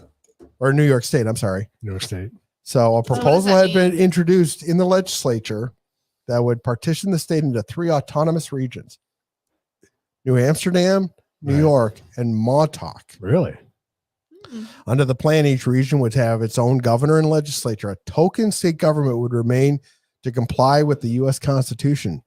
or New York State. I'm sorry. New York State. So a what does proposal that had been introduced in the legislature that would partition the state into 3 autonomous regions: New Amsterdam, New Right. York, and Montauk. Really? Under the plan, each region would have its own governor and legislature. A token state government would remain to comply with the U.S. Constitution.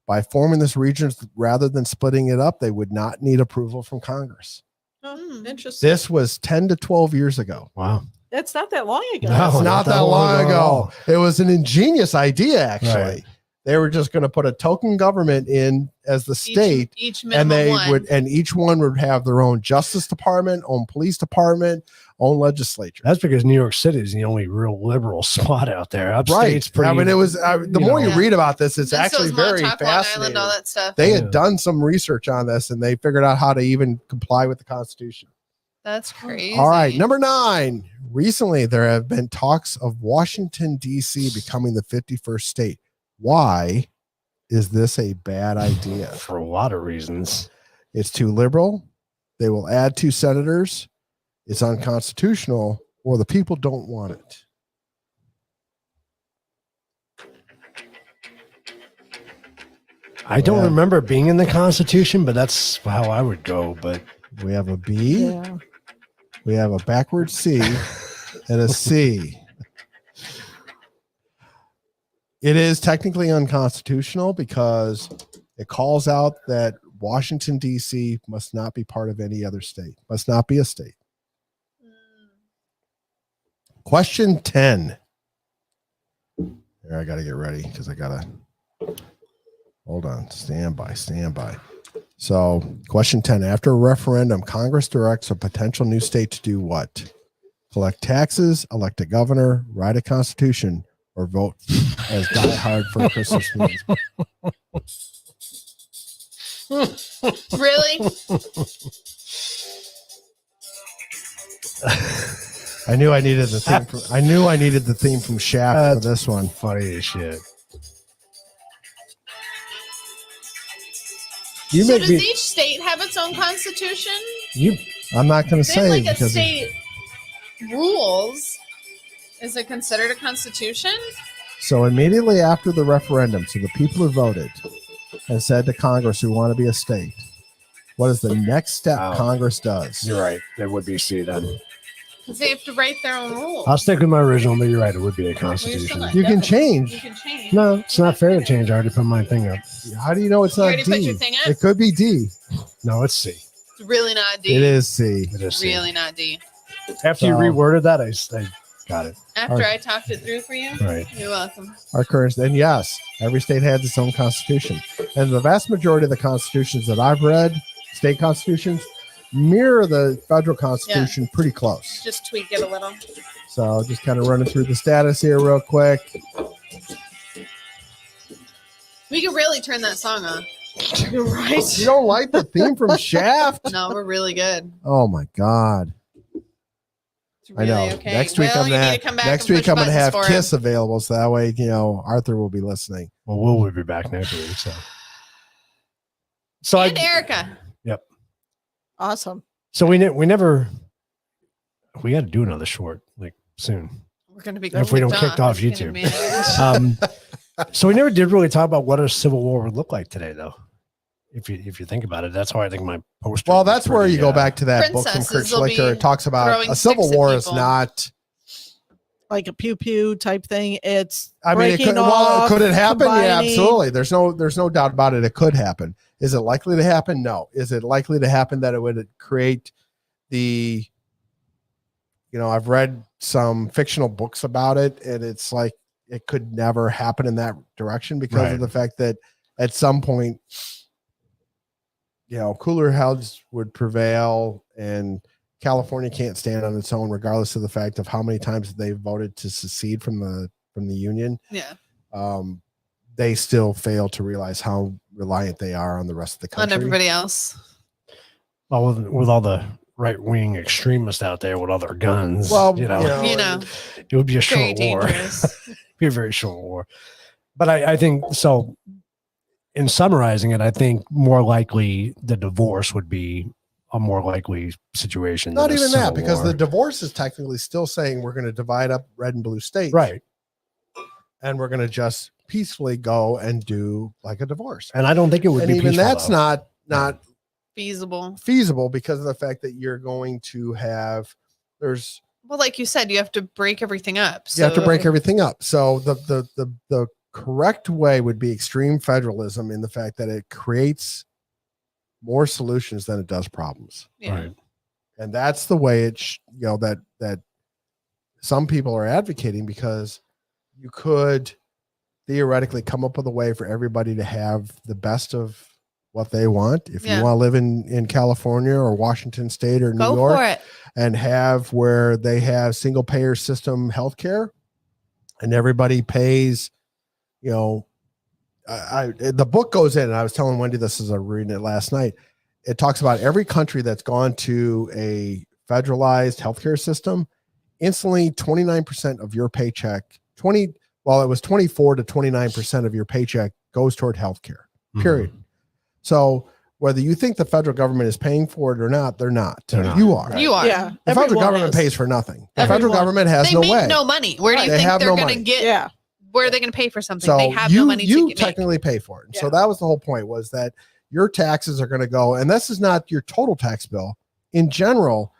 By forming this region rather than splitting it up, they would not need approval from Congress. Oh, interesting. This was 10 to 12 years ago. Wow. That's not that long ago. No. It's not that long ago. It was an ingenious idea, actually. Right. They were just going to put a token government in as the state, Each and minimum they one. would, and each one would have their own justice department, own police department, own legislature. That's because New York City is the only real liberal spot out there. Upstate's pretty. I mean, it was the you more know. you read about this, it's And so actually is very Montauk, Long Island, fascinating. all that stuff. They Yeah. had done some research on this, and they figured out how to even comply with the Constitution. That's crazy. All right, number 9. Recently, there have been talks of Washington, D.C. becoming the 51st state. Why is this a bad idea? for a lot of reasons. It's too liberal. They will add 2 senators. It's unconstitutional, or the people don't want it. I don't Yeah. remember being in the Constitution, but that's how I would go. But We have a B. Yeah. We have a backward C and a C. It is technically unconstitutional because it calls out that Washington, D.C. must not be part of any other state, must not be a state. Question 10. Here, I got to get ready because I got to hold on. Stand by. So, question 10. After a referendum, Congress directs a potential new state to do what? Collect taxes, elect a governor, write a constitution, or vote as Die Hard for Christmas movies. Really? I knew I needed the theme from Shaft for this one. funny as shit. You So make does me. each state have its own constitution? I'm not going to They have say like a because state rules. Is it considered a constitution? so immediately after the referendum, so the people who voted, and said to Congress, we want to be a state, what is the next step Wow. Congress does? You're right. It would be C then. Because they have to write their own rules. I'll stick with my original, but you're right. It would be a Well, you're constitution. still not You can done. change. You can change. No, it's not fair to change. I already put my thing up. How do you know it's You not already put D? your thing up? It could be D. No, it's C. It's really not D. It is C. It is C. Really not D. After you So- reworded that, I got it. After I talked it through for you, Right. you're welcome. Our current, and yes, every state has its own constitution. And the vast majority of the constitutions that I've read, state constitutions, mirror the federal constitution pretty close. Just tweak it a little. So just kind of running through the status here real quick. We could really turn that song on. You're right. You don't like the theme from Shaft? No, we're really good. Oh my God. It's I really know. okay. Next week well, I'm you gonna need to come back next and week push I'm gonna buttons have for Kiss him. available, so that way Arthur will be listening. Well, we'll be back next week. So And Erica. Awesome. So we never we got to do another short like soon. We're going to be If we don't kick off It's gonna YouTube. be- So we never did really talk about what a civil war would look like today, though. If you think about it, that's why I think my poster. Well, was that's where pretty, you go back to that book from Kurt Princesses will be Schlichter. It talks about throwing a civil sticks at war is people. not. Like a pew pew type thing. It's I mean, it breaking could, well, off, could it happen? Yeah, combining. absolutely. There's no doubt about it. It could happen. Is it likely to happen? No. Is it likely to happen that it would create the? I've read some fictional books about it, and it's like it could never happen in that direction because Right. of the fact that at some point, cooler heads would prevail, and California can't stand on its own, regardless of the fact of how many times they voted to secede from the union. Yeah. They still fail to realize how reliant they are on the rest of the On country. everybody else. Well, with all the right wing extremists out there with all their guns, Well, You know, it would be a very short war. dangerous. Be a very short war. But I think so. In summarizing it, I think more likely the divorce would be a more likely situation. Not than a even that, civil because war. the divorce is technically still saying we're going to divide up red and blue states, right. and we're going to just peacefully go and do like a divorce. And I don't think it would And be even peaceful, that's though. not Feasible. feasible because of the fact that you're going to have Well, like you said, you have to break everything up. you have to so- break everything up. So the correct way would be extreme federalism in the fact that it creates more solutions than it does problems. Yeah. Right. And that's the way that some people are advocating, because you could theoretically come up with a way for everybody to have the best of what they want. If Yeah. you want to live in California or Washington State or New Go York for it. and have where they have single payer system healthcare and everybody pays, the book goes in, and I was telling Wendy this as I was reading it last night. It talks about every country that's gone to a federalized healthcare system. Instantly, 29% of your paycheck, it was 24 to 29% of your paycheck goes toward healthcare. Period. So whether you think the federal government is paying for it or not, they're not. They're not. You are. You are. Yeah. The federal everyone government is. pays for nothing. The federal Everyone. government has They no make way. no money. Where do you They think have they're no going to money. get? Yeah. Where are they going to pay for something? So They have you no money to make. technically pay for it. And So Yeah. that was the whole point, was that your taxes are going to go, and this is not your total tax bill. In general,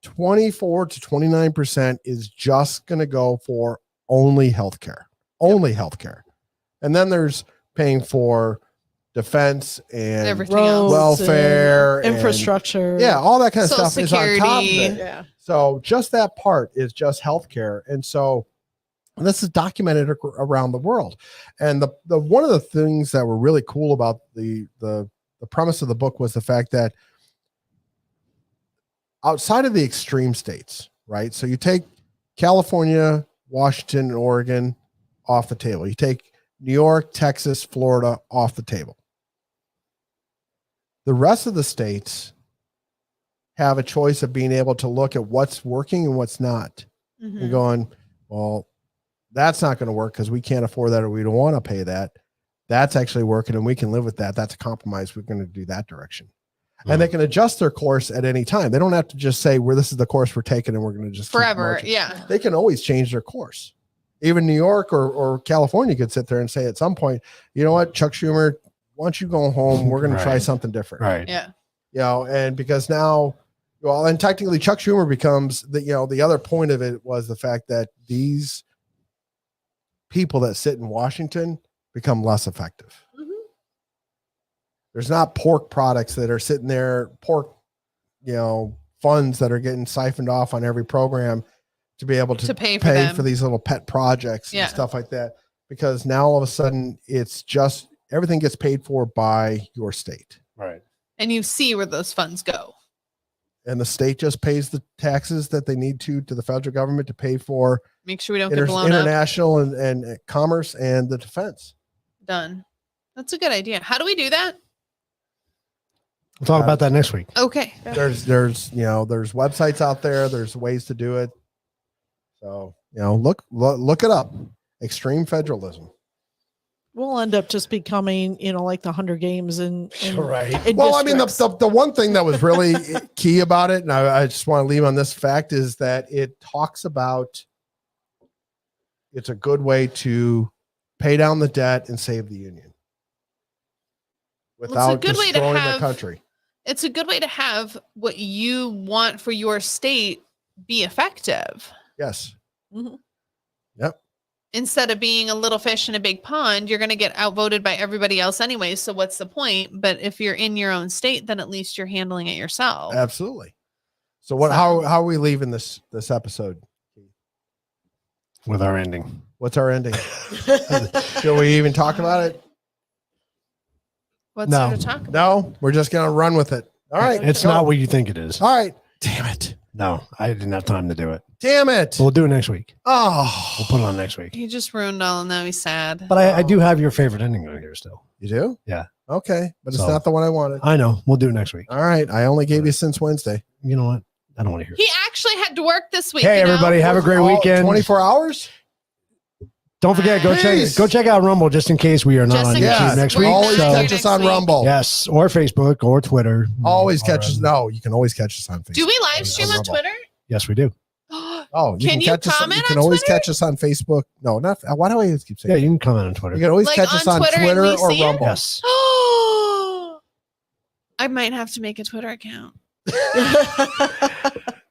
24 to 29% is just going to go for only healthcare. Only healthcare. And then there's paying for defense and Everything else. welfare, and- infrastructure. yeah, all that kind of Social stuff is on top of Security. it. Yeah. So just that part is just healthcare. And so this is documented around the world. And the one of the things that were really cool about the premise of the book was the fact that outside of the extreme states, right? So you take California, Washington, and Oregon off the table. You take New York, Texas, Florida off the table. The rest of the states have a choice of being able to look at what's working and what's not. Mhm. And going, well, that's not going to work because we can't afford that or we don't want to pay that. That's actually working and we can live with that. That's a compromise. We're going to do that direction. And they can adjust their course at any time. They don't have to just say, this is the course we're taking and we're going to just keep Forever. marching. Yeah. They can always change their course. Even New York or California could sit there and say at some point, you know what, Chuck Schumer, once you go home, we're going to try Right. something different. Right. Yeah. You know, and because now, well, and technically Chuck Schumer becomes the other point of it was the fact that these people that sit in Washington become less effective. There's not pork products that are sitting there, funds that are getting siphoned off on every program to be able to pay pay for for these little pet projects Yeah. and stuff like that. Because now all of a sudden it's just everything gets paid for by your state. Right. And you see where those funds go. And the state just pays the taxes that they need to the federal government to pay for Make sure we don't get blown up. international and commerce and the defense. Done. That's a good idea. How do we do that? We'll talk about that next week. Okay. There's websites out there. There's ways to do it. So, look it up. Extreme federalism. We'll end up just becoming, like the Hunger Games and Right. Well, I mean, the one thing that was really key about it, and I just want to leave on this fact, is that it talks about it's a good way to pay down the debt and save the union without good way to destroying the have- country. It's a good way to have what you want for your state be effective. Yes. Mhm. Yep. Instead of being a little fish in a big pond, you're going to get outvoted by everybody else anyway. So what's the point? But if you're in your own state, then at least you're handling it yourself. Absolutely. So how are we leaving this episode? With our ending. What's our ending? Shall we even talk about it? What's No. there to talk about? No, we're just going to run with it. All right. It's go. not what you think it is. All right. Damn it. No, I didn't have time to do it. Damn it. We'll do it next week. Oh, We'll put it on next week. You just ruined all, and now he's sad. But I do have your favorite ending on here still. you do? Yeah. Okay. But it's So- not the one I wanted. I know. We'll do it next week. All right. I only gave you since Wednesday. You know what? I don't want to hear it. He actually had to work this week. Hey, you know? everybody, have a great Oh, weekend. 24 hours? Don't forget, Please. go check out Rumble just in case we are not Just on in YouTube case. Yeah. next We're week. not Always here So, catch us next on week. Rumble. yes, or Facebook or Twitter. Always Or, catch us. No, you can always catch us on Facebook. Do we live stream on Rumble. Twitter? Yes, we do. Oh, Can you catch us. comment You can on always Twitter? catch us on Facebook. No, not. Why do I always keep saying? Yeah, you can comment on Twitter. You can always Like catch us on on Twitter and Twitter we or see it? Rumble. Yes. I might have to make a Twitter account.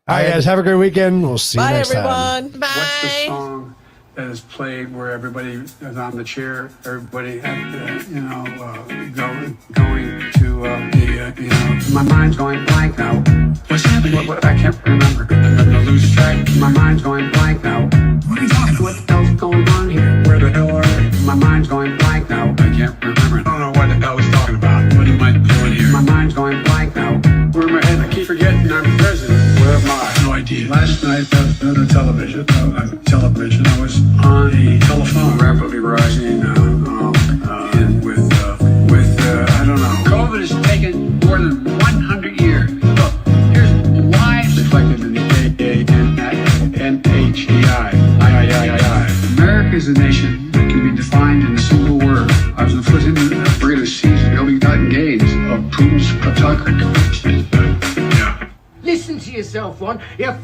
All right, guys, have a great weekend. We'll see you Bye, next time. everyone. Bye. What's the song that is played where everybody is on the chair, everybody at the, going to my mind's going blank now. What's happening? What, I can't remember. I'm gonna lose track. My mind's going blank now. What are you talking about? What the hell's going on here? Where the hell are you? My mind's going blank now. I can't remember. I don't know what the hell he's talking about. What am I doing here? My mind's going blank now. Where am I headed? I keep forgetting I'm president. Where am I? No idea. Last night I was on the television. I was on a telephone rapidly rising and with I don't know. COVID has taken more than 100 years. Look, here's why it's reflected in the NHEI. America is a nation that can be defined in a single word. I was afoot in the regular season, ill-gotten gains of Putin's kleptocracy. Yeah. Listen to yourself, Ron. You're